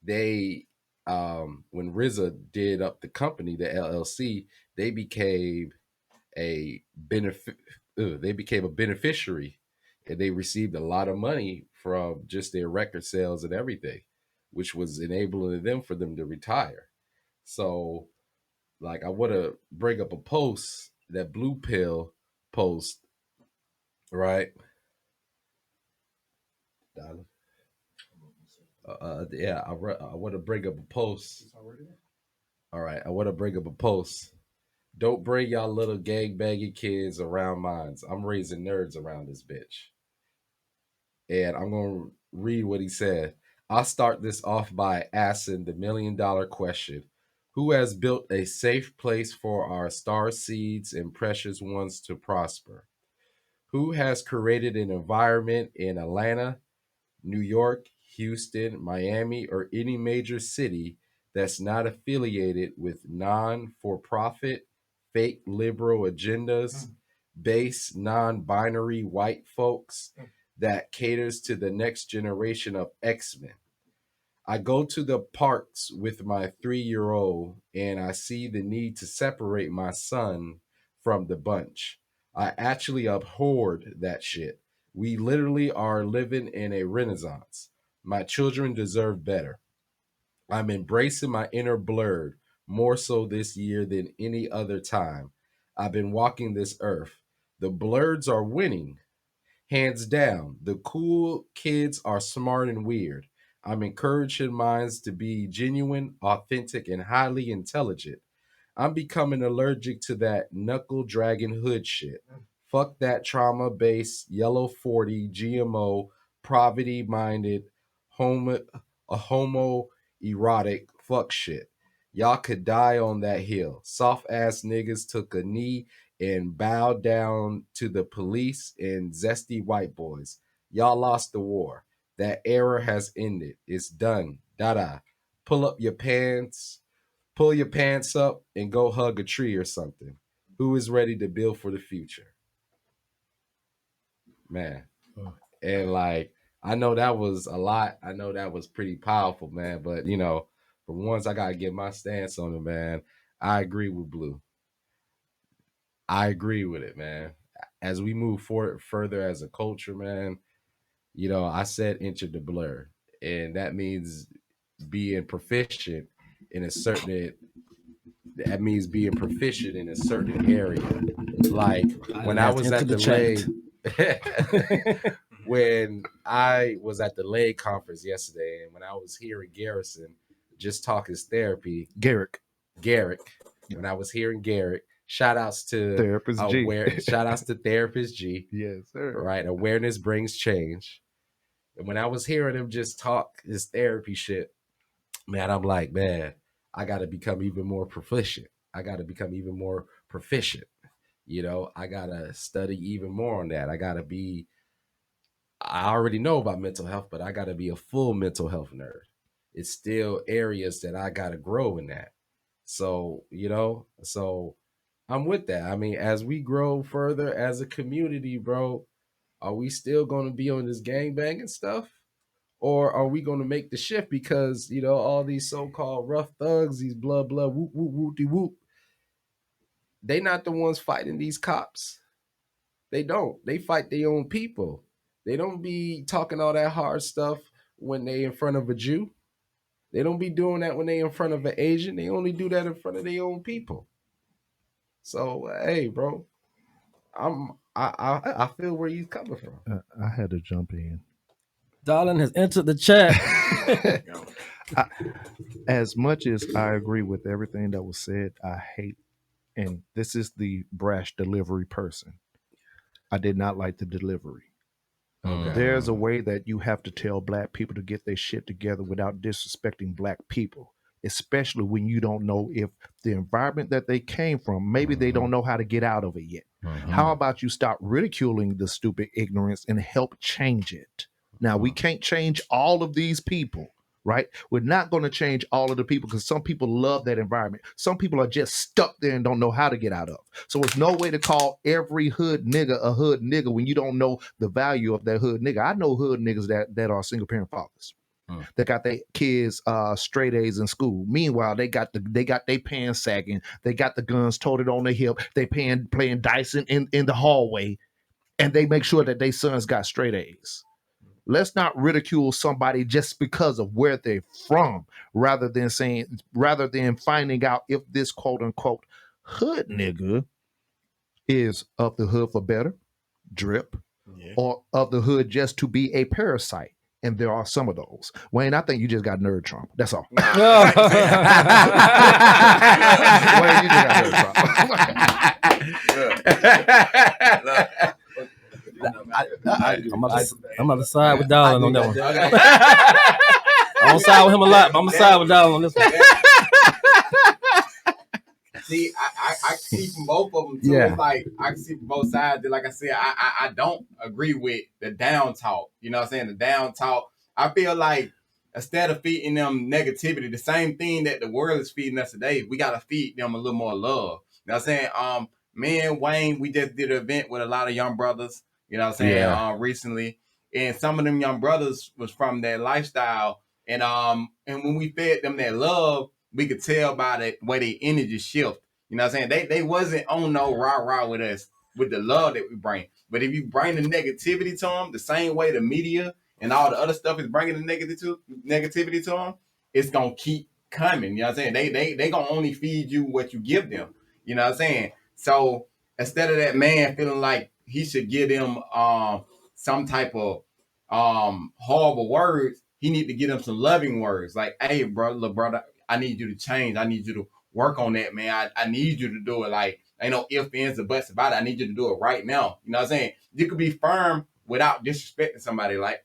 when RZA did up the company, the LLC, they became a beneficiary and they received a lot of money from just their record sales and everything, which was enabling them for them to retire. So like I want to bring up a post, that Blue Pill post, right? Yeah, I want to bring up a post. All right, I want to bring up a post. Don't bring y'all little gangbanging kids around mines. I'm raising nerds around this bitch. And I'm going to read what he said. I'll start this off by asking the $1 million question. Who has built a safe place for our star seeds and precious ones to prosper? Who has created an environment in Atlanta, New York, Houston, Miami, or any major city that's not affiliated with non-for-profit, fake liberal agendas, base non-binary white folks that caters to the next generation of X-Men? I go to the parks with my 3-year-old and I see the need to separate my son from the bunch. I actually abhorred that shit. We literally are living in a renaissance. My children deserve better. I'm embracing my inner blerd more so this year than any other time. I've been walking this earth. The BLERDS are winning. Hands down, the cool kids are smart and weird. I'm encouraging minds to be genuine, authentic, and highly intelligent. I'm becoming allergic to that knuckle dragon hood shit. Fuck that trauma based yellow 40 GMO poverty minded homo erotic fuck shit. Y'all could die on that hill. Soft ass niggas took a knee and bowed down to the police and zesty white boys. Y'all lost the war. That era has ended. It's done. Dada. Pull your pants up and go hug a tree or something. Who is ready to build for the future? Man. And like, I know that was a lot. I know that was pretty powerful, man. But you know, for once I gotta get my stance on it, man. I agree with Blue. I agree with it, man. As we move forward further as a culture, man, you know, I said enter the blur. And that means being proficient in a certain area. Like when I was at the Lay, when I was at the Lay conference yesterday, and when I was hearing Garrison just talk his therapy, Garrick. When I was hearing Garrick, shout outs to Therapist G. Shout outs to Therapist G. Yes, sir. Right, awareness brings change. And when I was hearing him just talk his therapy shit, man, I'm like, man, I got to become even more proficient. I got to become even more proficient. You know, I got to study even more on that. I already know about mental health, but I got to be a full mental health nerd. It's still areas that I got to grow in that. So, you know, I'm with that. I mean, as we grow further as a community, bro, are we still going to be on this gangbanging stuff? Or are we going to make the shift because, you know, all these so-called rough thugs, these blah, whoop, whoop, whoop, whoop, they not the ones fighting these cops. They don't. They fight their own people. They don't be talking all that hard stuff when they in front of a Jew. They don't be doing that when they in front of an Asian. They only do that in front of their own people. So, hey, bro, I feel where he's coming from. I had to jump in. Darling has entered the chat. As much as I agree with everything that was said, I hate, and this is the brash delivery person. I did not like the delivery. Okay. There's a way that you have to tell black people to get their shit together without disrespecting black people, especially when you don't know if the environment that they came from, maybe they don't know how to get out of it yet. How about you stop ridiculing the stupid ignorance and help change it? Now, we can't change all of these people, right? We're not going to change all of the people because some people love that environment. Some people are just stuck there and don't know how to get out of. So it's no way to call every hood nigga a hood nigga when you don't know the value of that hood nigga. I know hood niggas that are single parent fathers. They got their kids straight A's in school. Meanwhile, they got their pants sagging. They got the guns toted on their hip. They playing dice in the hallway, and they make sure that their sons got straight A's. Let's not ridicule somebody just because of where they're from, rather than finding out if this quote unquote hood nigga is of the hood for better, drip, or of the hood just to be a parasite. And there are some of those. Wayne, I think you just got nerd trauma. That's all. Wayne, you just got nerd trauma. I'm on the side with Darling on that one. I don't side with him a lot, but I'm gonna side with Darling on this one. See, I see from both of them too. Yeah. It's like I can see from both sides. Like I said, I don't agree with the down talk. You know what I'm saying? The down talk. I feel like instead of feeding them negativity, the same thing that the world is feeding us today, we gotta feed them a little more love. You know what I'm saying? Me and Wayne, we just did an event with a lot of young brothers. You know what I'm saying? Recently, and some of them young brothers was from that lifestyle, and when we fed them that love, we could tell by the way their energy shift. You know what I'm saying? They wasn't on no rah-rah with us with the love that we bring. But if you bring the negativity to them, the same way the media and all the other stuff is bringing the negativity to them, it's gonna keep coming. You know what I'm saying? They gonna only feed you what you give them. You know what I'm saying? So instead of that man feeling like he should give them some type of horrible words, he need to give them some loving words. Like, hey, brother, I need you to change. I need you to work on that, man. I need you to do it. Like, ain't no ifs, ands, or buts about it. I need you to do it right now. You know what I'm saying? You could be firm without disrespecting somebody. Like,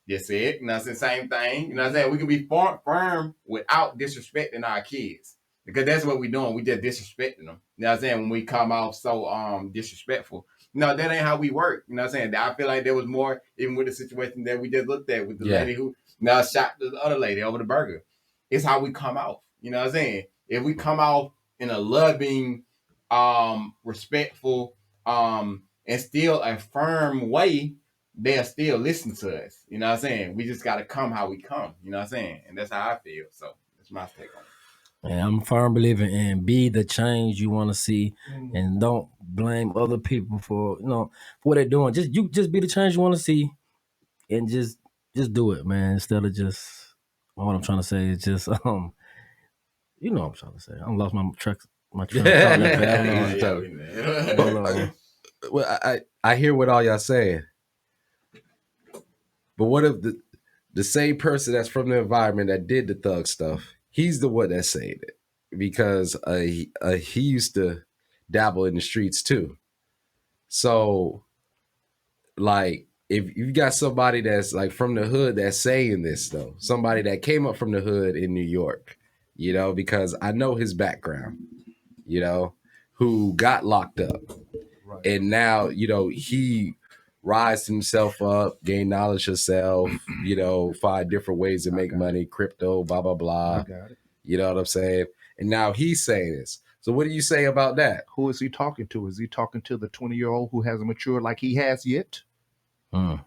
just said, you know what I'm saying? Same thing. You know what I'm saying? We can be firm without disrespecting our kids. Because that's what we're doing. We just disrespecting them. You know what I'm saying? When we come off so disrespectful. No, that ain't how we work. You know what I'm saying? I feel like there was more, even with the situation that we just looked at with the lady who now shot the other lady over the burger. It's how we come out. You know what I'm saying? If we come out in a loving, respectful, and still a firm way, they'll still listen to us. You know what I'm saying? We just got to come how we come. You know what I'm saying? And that's how I feel. So that's my take on it. And I'm a firm believer in be the change you want to see, and don't blame other people for for what they're doing. Just be the change you want to see, and just do it, man. Instead of just what I'm trying to say is just you know what I'm trying to say. I lost my track of thought. Well, I hear what all y'all saying, but what if the same person that's from the environment that did the thug stuff, he's the one that's saying it because he used to dabble in the streets too. So, like, if you've got somebody that's like from the hood that's saying this though, somebody that came up from the hood in New York, because I know his background, who got locked up, right. And now, he rise himself up, gain knowledge himself, find different ways to make money, crypto, blah, blah, blah. I got it. You know what I'm saying? And now he's saying this. So what do you say about that? Who is he talking to? Is he talking to the 20-year-old who hasn't matured like he has yet? I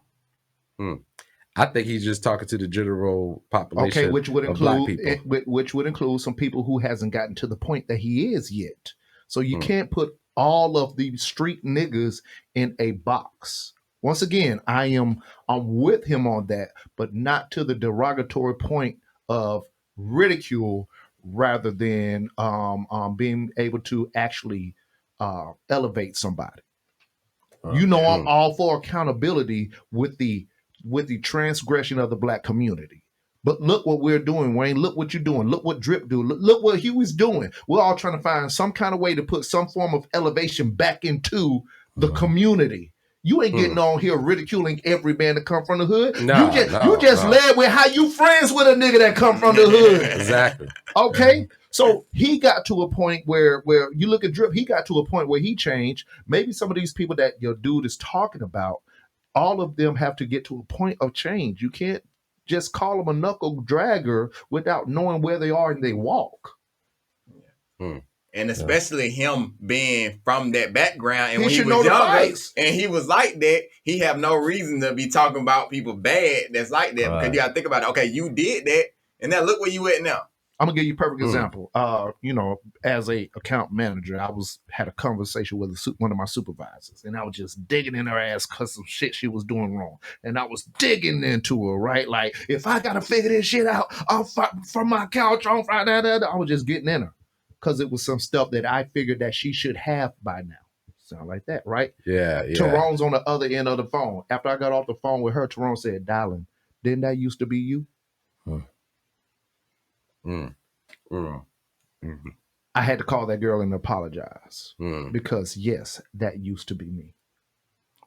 think he's just talking to the general population. Okay, which would of black people. Which would include some people who hasn't gotten to the point that he is yet. So you can't put all of these street niggas in a box. Once again, I'm with him on that, but not to the derogatory point of ridicule, rather than being able to actually elevate somebody. I'm all for accountability with the transgression of the black community. But look what we're doing, Wayne. Look what you're doing. Look what Drip do. Look what Huey's doing. We're all trying to find some kind of way to put some form of elevation back into the community. You ain't getting on here ridiculing every man that come from the hood. You just led with how you friends with a nigga that come from the hood. Exactly. Okay. So he got to a point where you look at Drip, he got to a point where he changed. Maybe some of these people that your dude is talking about, all of them have to get to a point of change. You can't just call them a knuckle dragger without knowing where they are and they walk. And especially him being from that background, and when he was younger, and he was like that, he have no reason to be talking about people bad that's like that. Because you got to think about it. Okay, you did that, and now look where you at now. I'm gonna give you a perfect example. As a account manager, I had a conversation with one of my supervisors, and I was just digging in her ass because some shit she was doing wrong, and I was digging into her, right? Like, if I gotta figure this shit out, I'll fight from my couch on Friday. I was just getting in her because it was some stuff that I figured that she should have by now. Sound like that, right? Yeah. Tyrone's on the other end of the phone. After I got off the phone with her, Tyrone said, "Darling, didn't that used to be you?" I had to call that girl and apologize because yes, that used to be me.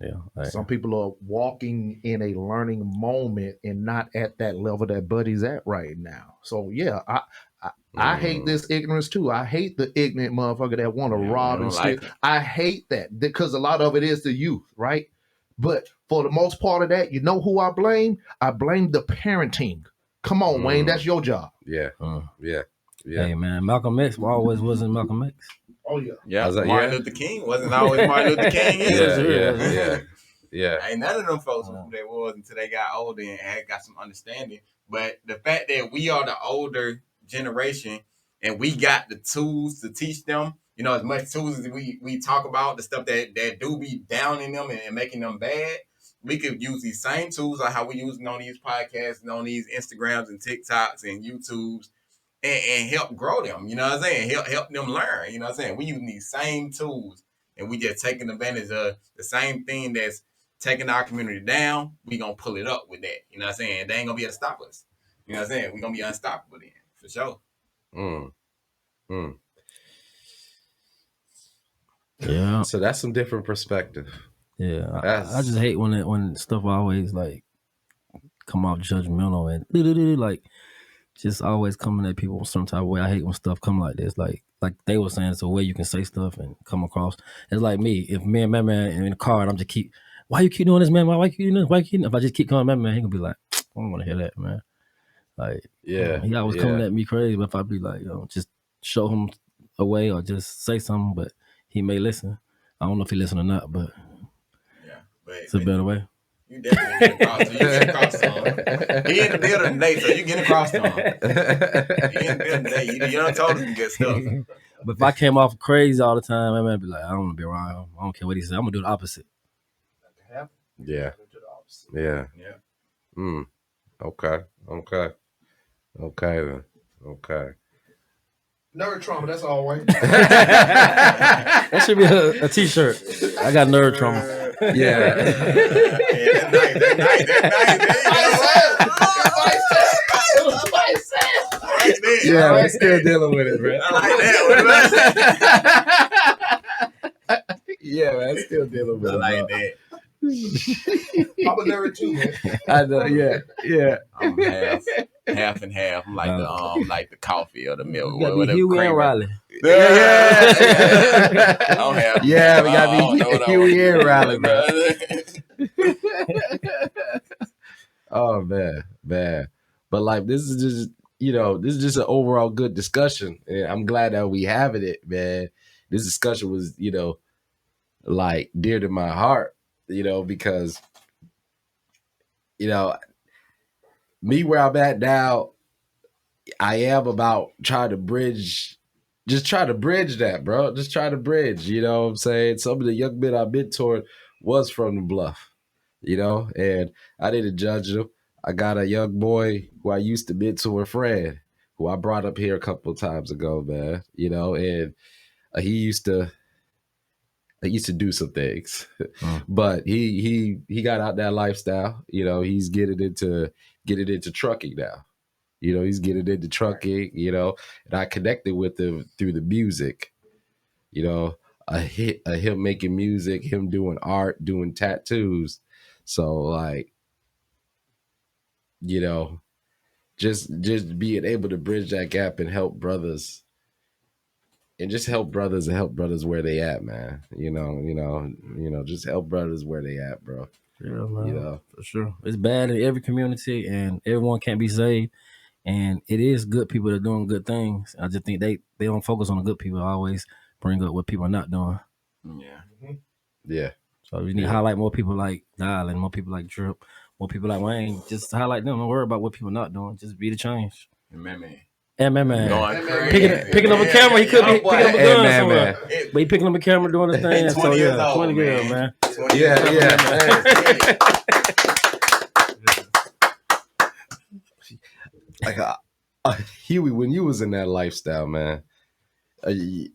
Yeah. Some people are walking in a learning moment and not at that level that Buddy's at right now. So yeah, I hate this ignorance too. I hate the ignorant motherfucker that want to rob and steal. I hate that because a lot of it is the youth, right? But for the most part of that, you know who I blame? I blame the parenting. Come on, Wayne, that's your job. Yeah. Hey man, Malcolm X always wasn't Malcolm X. Oh yeah. Yeah. Martin Luther King wasn't always Martin Luther King either. Yeah. Ain't none of them folks who they was until they got older and had got some understanding. But the fact that we are the older generation and we got the tools to teach them, as much tools as we talk about, the stuff that do be down in them and making them bad, we could use these same tools like how we using on these podcasts and on these Instagrams and TikToks and YouTubes and help grow them, you know what I'm saying? Help them learn, you know what I'm saying? We using these same tools and we just taking advantage of the same thing that's taking our community down. We gonna pull it up with that. You know what I'm saying? They ain't gonna be able to stop us. You know what I'm saying? We gonna be unstoppable then, for sure. Yeah. So that's some different perspective. Yeah, I just hate when stuff always like come off judgmental and like just always coming at people some type of way. I hate when stuff come like this. Like they were saying, it's a way you can say stuff and come across. It's like me, if me and my man in the car and I'm just why you keep doing this, man? Why you keep doing this? Why you keep? If I just keep calling my man, he gonna be like, I don't want to hear that, man. Like, he always coming at me crazy. But if I be like, just show him a way or just say something, but he may listen. I don't know if he listen or not, but it's a better way. You definitely get across to him. He in the building today, so you get across to him. He in the building today. You done told him to get stuff. But if I came off crazy all the time, my man be like, I don't want to be around him. I don't care what he said. I'm gonna do the opposite. Yeah. Yeah. Okay then. Okay. Nerd trauma, that's all, Wayne. That should be a t-shirt. I got nerd trauma. Yeah. That night. Yeah, I'm still dealing with it, bro. I like that. Yeah, man, I'm still dealing with it. I like that. I'm a nerd too, man. I know, yeah. I'm half and half. I'm like the coffee or the milk. You gotta be Huey and Riley. Yeah. I'm half. Yeah, we gotta be Huey and Riley, bro. Oh man. But like, this is just an overall good discussion. And I'm glad that we having it, man. This discussion was, like dear to my heart, because, me where I'm at now, I am about trying to bridge that, bro. Just try to bridge, you know what I'm saying? Some of the young men I mentored was from the Bluff, and I didn't judge them. I got a young boy who I used to mentor, Fred, who I brought up here a couple of times ago, man, and he used to do some things, but he got out that lifestyle. He's getting into trucking now. He's getting into trucking. And I connected with him through the music. Him making music, him doing art, doing tattoos. So like, just being able to bridge that gap and help brothers. And just help brothers where they at, man. Just help brothers where they at, bro. Yeah, man. For sure. It's bad in every community and everyone can't be saved. And it is good people that are doing good things. I just think they don't focus on the good people. I always bring up what people are not doing. Yeah. Yeah. So you need to highlight more people like Dial and more people like Drip, more people like Wayne. Just highlight them. Don't worry about what people are not doing. Just be the change. Man. Man. Picking up a camera. He could be picking up a gun somewhere. But he picking up a camera doing his thing. 20 years old, 20 years, man. Yeah. Like Huey, when you was in that lifestyle, man, you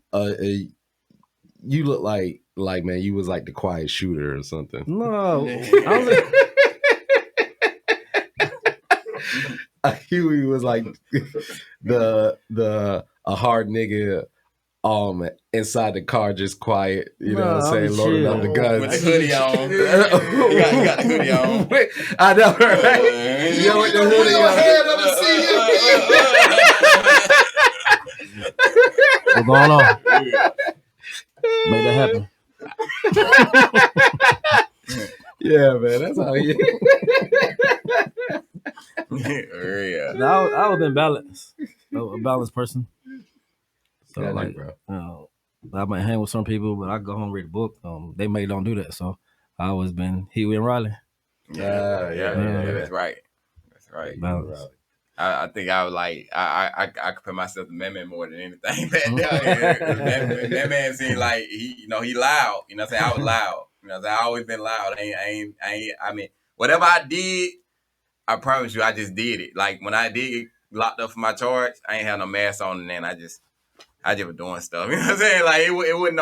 look like man, you was like the quiet shooter or something. No, Huey was like a hard nigga inside the car, just quiet, you know what I'm saying, loading up the guns. With the hoodie on. He got the hoodie on. I know, right? Yo, with the hoodie on. Head of the What's going on? Make that happen. Yeah, man, that's how he Yeah. No, I was been balanced. A balanced person. So yeah, like, bro. I might hang with some people, but I go home and read a book. They may don't do that, so I always been Huey and Riley. Yeah, that's right. That's right. Balance. I think I was like I compare myself to Man more than anything back there. That man seemed like he loud. You know what I'm saying? I was loud. You know what I'm saying? I always been loud. I mean, whatever I did, I promise you, I just did it. Like when I did get locked up for my charge, I ain't had no mask on, and then I I just was doing stuff. You know what I'm saying? Like, it wasn't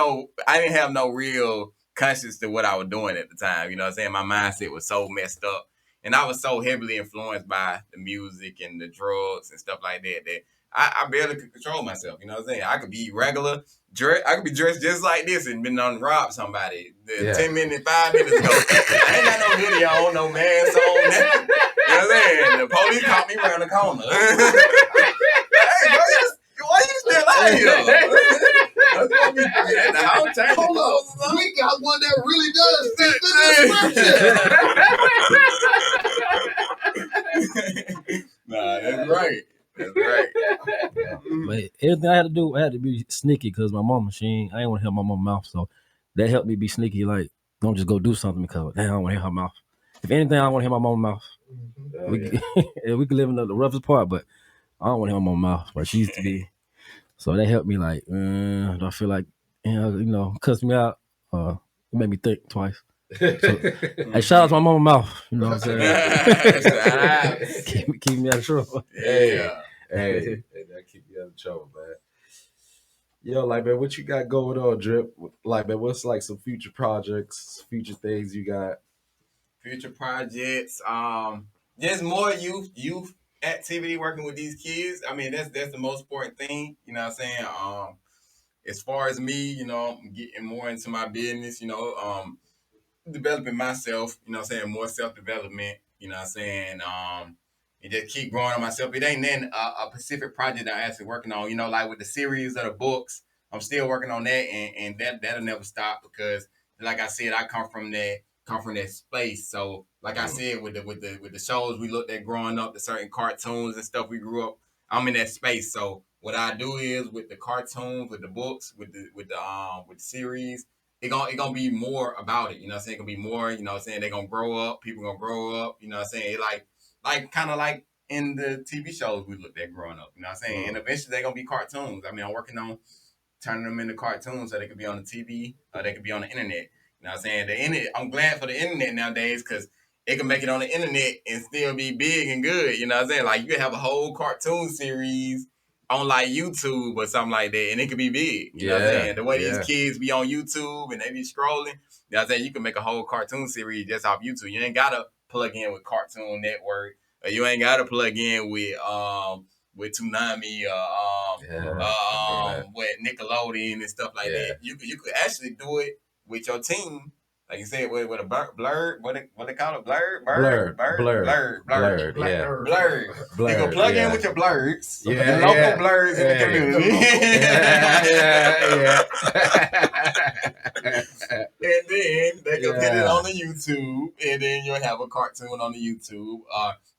I didn't have no real conscience to what I was doing at the time. You know what I'm saying? My mindset was so messed up. And I was so heavily influenced by the music and the drugs and stuff like that that I barely could control myself. You know what I'm saying? I could be regular, I could be dressed just like this and been on rob somebody 10 minutes, 5 minutes ago. I ain't got no hoodie on, no mask on, nothing. You know what I'm saying? The police caught me around the corner. Hey, bro, why you still out here? Hold up. We got one that really does fit the description. Nah, that's right. That's right. But everything I had to do, I had to be sneaky because my mama, I ain't want to hear my mama's mouth. So that helped me be sneaky. Like, don't just go do something because I don't want to hear her mouth. If anything, I want to hear my mama's mouth. We could live in the roughest part, but I don't want to hear my mama's mouth. But she used to be. So that helped me. Like, do I feel like, cuss me out? It made me think twice. So, hey, shout out to my mama's mouth. You know what I'm saying? keep me out of trouble. Hey, that keep you out of trouble, man. Yo, like, man, what you got going on, Drip? Like, man, what's like some future projects, future things you got? Future projects, just more youth activity working with these kids. I mean, that's the most important thing. You know what I'm saying? As far as me, I'm getting more into my business. Developing myself. You know what I'm saying? More self-development. You know what I'm saying? And just keep growing on myself. It ain't then a specific project that I'm actually working on. Like with the series of the books, I'm still working on that, and that'll never stop because, like I said, I come from that space. So, like I said, with the shows we looked at growing up, the certain cartoons and stuff we grew up, I'm in that space. So, what I do is with the cartoons, with the books, with the series, it gonna be more about it. You know what I'm saying? It gonna be more. You know what I'm saying? They gonna grow up. People gonna grow up. You know what I'm saying? Like kind of like in the TV shows we looked at growing up. You know what I'm saying? And eventually they're gonna be cartoons. I mean, I'm working on turning them into cartoons so they could be on the TV or they could be on the internet. You know what I'm saying? The internet, I'm glad for the internet nowadays because it can make it on the internet and still be big and good. You know what I'm saying? Like you can have a whole cartoon series on like YouTube or something like that, and it could be big. You know what I'm saying? The way these kids be on YouTube and they be scrolling, you know what I'm saying? You can make a whole cartoon series just off YouTube. You ain't gotta plug in with Cartoon Network, or you ain't gotta plug in with Toonami with Nickelodeon and stuff like that. You could actually do it with your team. Like you said, with a blurred, what they call it? Blurred. You can plug in with your blurs, the local blurs in the community. And then they can put it on the YouTube, and then you'll have a cartoon on the YouTube.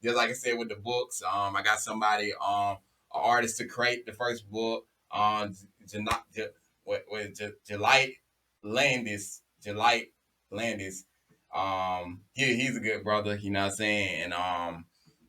Just like I said with the books, I got somebody, an artist to create the first book on Jalite Landis. He's a good brother, you know what I'm saying? And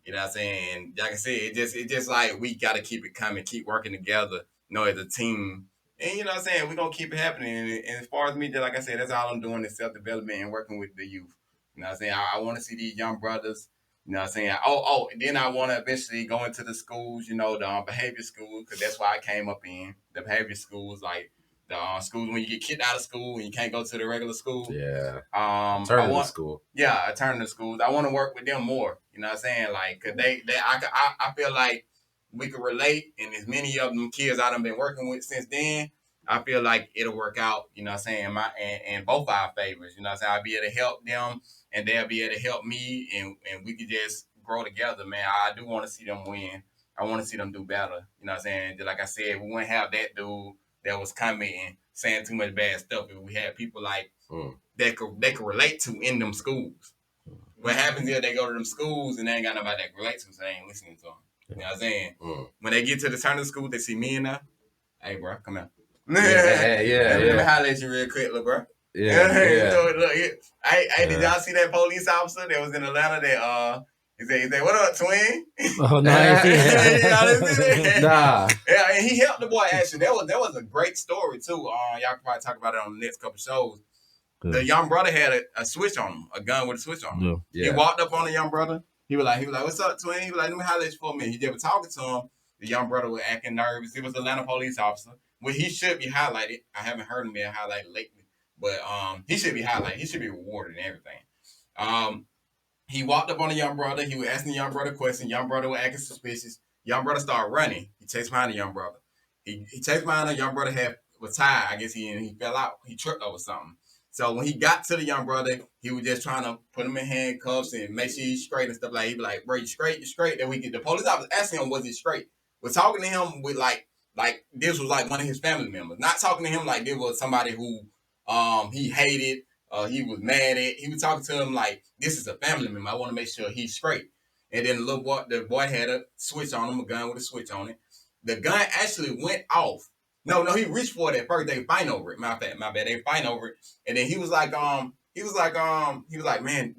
you know what I'm saying? Like I said, it just like we gotta keep it coming, keep working together, as a team. And you know what I'm saying? We're gonna keep it happening. And as far as me, just like I said, that's all I'm doing is self-development and working with the youth. You know what I'm saying? I wanna see these young brothers, you know what I'm saying? And then I wanna eventually go into the schools, the behavior schools, because that's why I came up in the behavior schools, like the schools when you get kicked out of school and you can't go to the regular school. Alternative school. Yeah, alternative schools. I want to work with them more. You know what I'm saying? Like, cause I feel like we could relate, and as many of them kids I done been working with since then, I feel like it'll work out. You know what I'm saying? And both our favors. You know what I'm saying? I'll be able to help them, and they'll be able to help me, and we could just grow together, man. I do want to see them win. I want to see them do better. You know what I'm saying? Just like I said, we wouldn't have that dude that was commenting, saying too much bad stuff. If we had people like they could relate to in them schools. What happens is they go to them schools and they ain't got nobody that can relate to, so they ain't listening to them. You know what I'm saying? When they get to the turn of school, they see me in there. Hey, bro, come here. Let me holler at you real quick, little bro. Look, hey, did y'all see that police officer that was in Atlanta that he said, what up, twin? Oh, no, I ain't seen that. Nah. Yeah, and he helped the boy, actually. That was a great story, too. Y'all can probably talk about it on the next couple shows. The young brother had a switch on him, a gun with a switch on him. He walked up on the young brother. He was like, what's up, twin? He was like, let me holler at you for a minute. He just was talking to him. The young brother was acting nervous. He was an Atlanta police officer. well, he should be highlighted. I haven't heard him be highlighted lately, but he should be highlighted. He should be rewarded and everything. He walked up on the young brother. He was asking the young brother questions. Young brother was acting suspicious. Young brother started running. He chased behind the young brother. He chased behind the young brother. Was tired. I guess he fell out. He tripped over something. So when he got to the young brother, he was just trying to put him in handcuffs and make sure he's straight and stuff like. He'd be like, "Bro, you straight? You straight?" Then the police officer asking him, "Was he straight?" Was talking to him with like this was like one of his family members, not talking to him like this was somebody who he hated. He was mad at. He was talking to him like, "This is a family member. I want to make sure he's straight." And then the boy had a switch on him, a gun with a switch on it. The gun actually went off. No, he reached for it at first. They fight over it. My bad. They fight over it. And then he was like, man,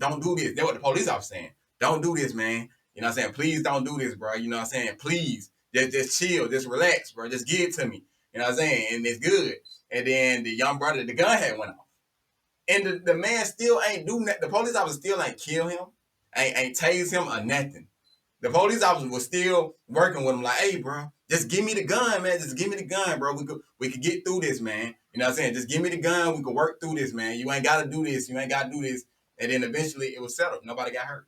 don't do this. That's what the police officer saying. Don't do this, man. You know what I'm saying? Please don't do this, bro. You know what I'm saying? Please. Just chill. Just relax, bro. Just give it to me. You know what I'm saying? And it's good. And then the young brother, the gun had went off. And the man still ain't do nothing. The police officer still ain't kill him. Ain't tase him or nothing. The police officer was still working with him like, "Hey, bro, just give me the gun, man. Just give me the gun, bro. We could get through this, man. You know what I'm saying? Just give me the gun. We could work through this, man. You ain't got to do this. You ain't got to do this." And then eventually it was settled. Nobody got hurt.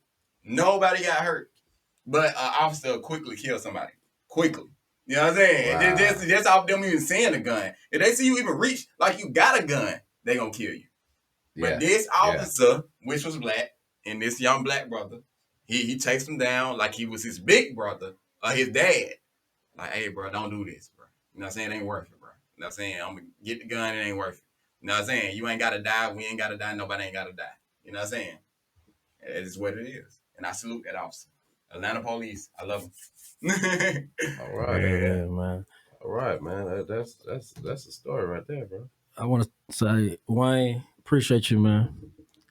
But an officer quickly killed somebody. Quickly. You know what I'm saying? Wow. That's off them even seeing the gun. If they see you even reach like you got a gun, they gonna kill you. Yeah. But this officer, which was black, and this young black brother, he takes him down like he was his big brother or his dad. Like, "Hey, bro, don't do this, bro. You know what I'm saying? It ain't worth it, bro. You know what I'm saying? I'm going to get the gun. It ain't worth it. You know what I'm saying? You ain't got to die. We ain't got to die. Nobody ain't got to die. You know what I'm saying? It is what it is. And I salute that officer. Atlanta police. I love them. All right, man. All right, man. That's a story right there, bro. I want to say, Wayne, appreciate you, man.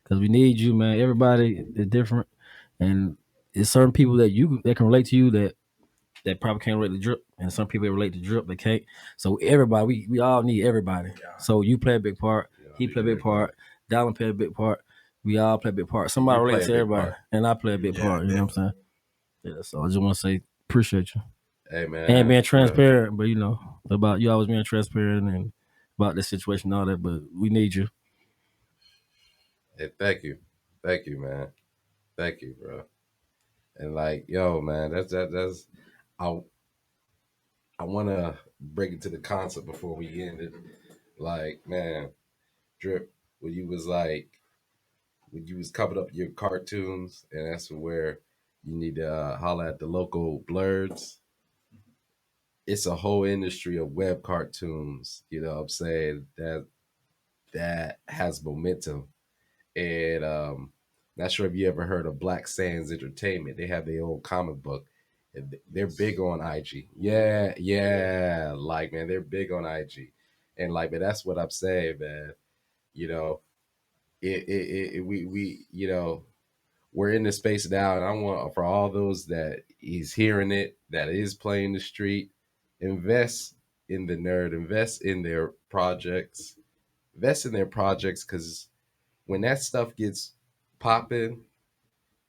Because we need you, man. Everybody is different. And it's certain people that can relate to you that probably can't relate to Drip. And some people that relate to Drip, they can't. So everybody, we all need everybody. Yeah. So you play a big part. Yeah, he play a big part. Dallin play a big part. We all play a big part. Somebody relates to everybody. And I play a big part. You know what I'm saying? Yeah, so I just want to say appreciate you. Hey, man. And being transparent, but about you always being transparent and about this situation and all that, but we need you. Hey, thank you. Thank you, man. Thank you, bro. And like, yo, man, that's I want to break it to the concept before we end it. Like, man, Drip, when you was coming up your cartoons, and that's where you need to holler at the local BLERDS. It's a whole industry of web cartoons, you know what I'm saying, that has momentum. And not sure if you ever heard of Black Sands Entertainment. They have their own comic book. They're big on IG. Yeah. Like, man, they're big on IG. And like, man, that's what I'm saying, man. You know, we we're in this space now, and I want for all those that is hearing it, that is playing the street, invest in the nerd, invest in their projects, because when that stuff gets popping,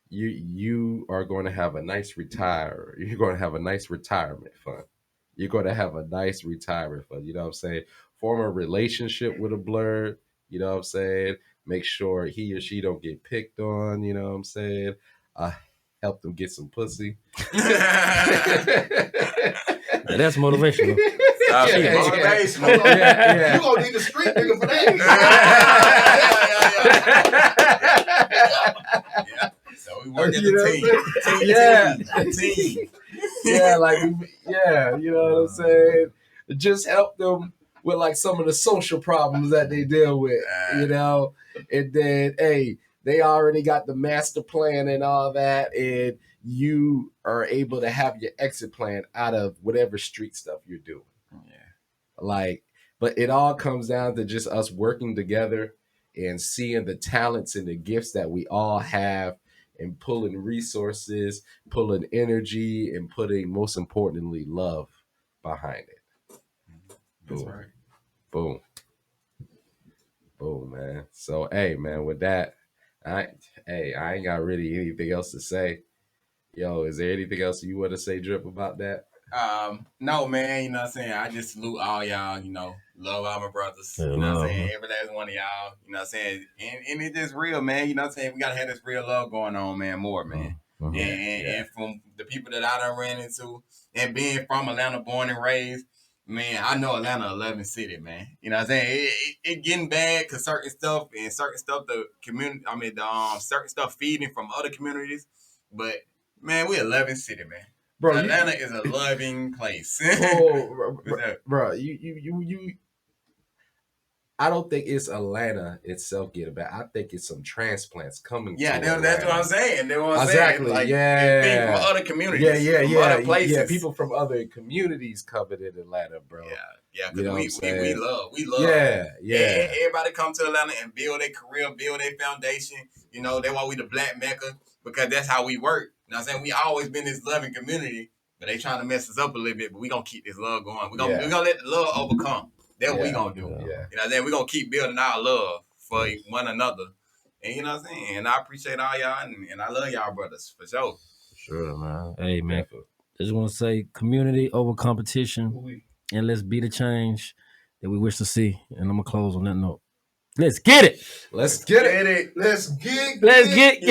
you are going to have a nice You're going to have a nice retirement fund. You're going to have a nice retirement fund. You know what I'm saying? Form a relationship with a blerd. You know what I'm saying? Make sure he or she don't get picked on. You know what I'm saying? Help them get some pussy. That's motivational. Motivational. Yeah. You gonna need a street nigga for that. Yeah. So we work as a team. Yeah, like, yeah, you know what I'm saying? Just help them with like some of the social problems that they deal with, you know? And then, hey, they already got the master plan and all that, and you are able to have your exit plan out of whatever street stuff you're doing. Yeah. Like, but it all comes down to just us working together and seeing the talents and the gifts that we all have, and pulling resources, pulling energy, and putting, most importantly, love behind it. That's right. Boom, man. So, hey, man, with that, I ain't got really anything else to say. Yo, is there anything else you want to say, Drip, about that? No, man, you know what I'm saying? I just salute all y'all, you know, love all my brothers, you know what I'm saying? Every last one of y'all, you know what I'm saying? And it's just real, man, you know what I'm saying? We got to have this real love going on, man, more, man. And from the people that I done ran into, and being from Atlanta, born and raised, man, I know Atlanta 11th city, man. You know what I'm saying? It getting bad because certain stuff, the community, certain stuff feeding from other communities. But, man, we 11th city, man. Bro, Atlanta is a loving place. bro, you. I don't think it's Atlanta itself getting bad. I think it's some transplants coming. Yeah, that's what I'm saying. That's what I'm exactly. saying. Like, yeah, from other communities. From other places. Yeah, people from other communities coming in Atlanta, bro. Yeah, because we love. Yeah. Everybody come to Atlanta and build their career, build their foundation. You know, that's why we the Black Mecca, because that's how we work. You know what I'm saying? We always been this loving community, but they trying to mess us up a little bit, but we gonna keep this love going. We gonna let the love overcome. That's what we gonna do. Yeah. You know what I'm saying? We gonna keep building our love for one another. And you know what I'm saying? And I appreciate all y'all and I love y'all brothers for sure. Sure, man. Hey, man. I just want to say community over competition, and let's be the change that we wish to see. And I'm going to close on that note. Let's get it. Let's get it. Let's get Let's get it.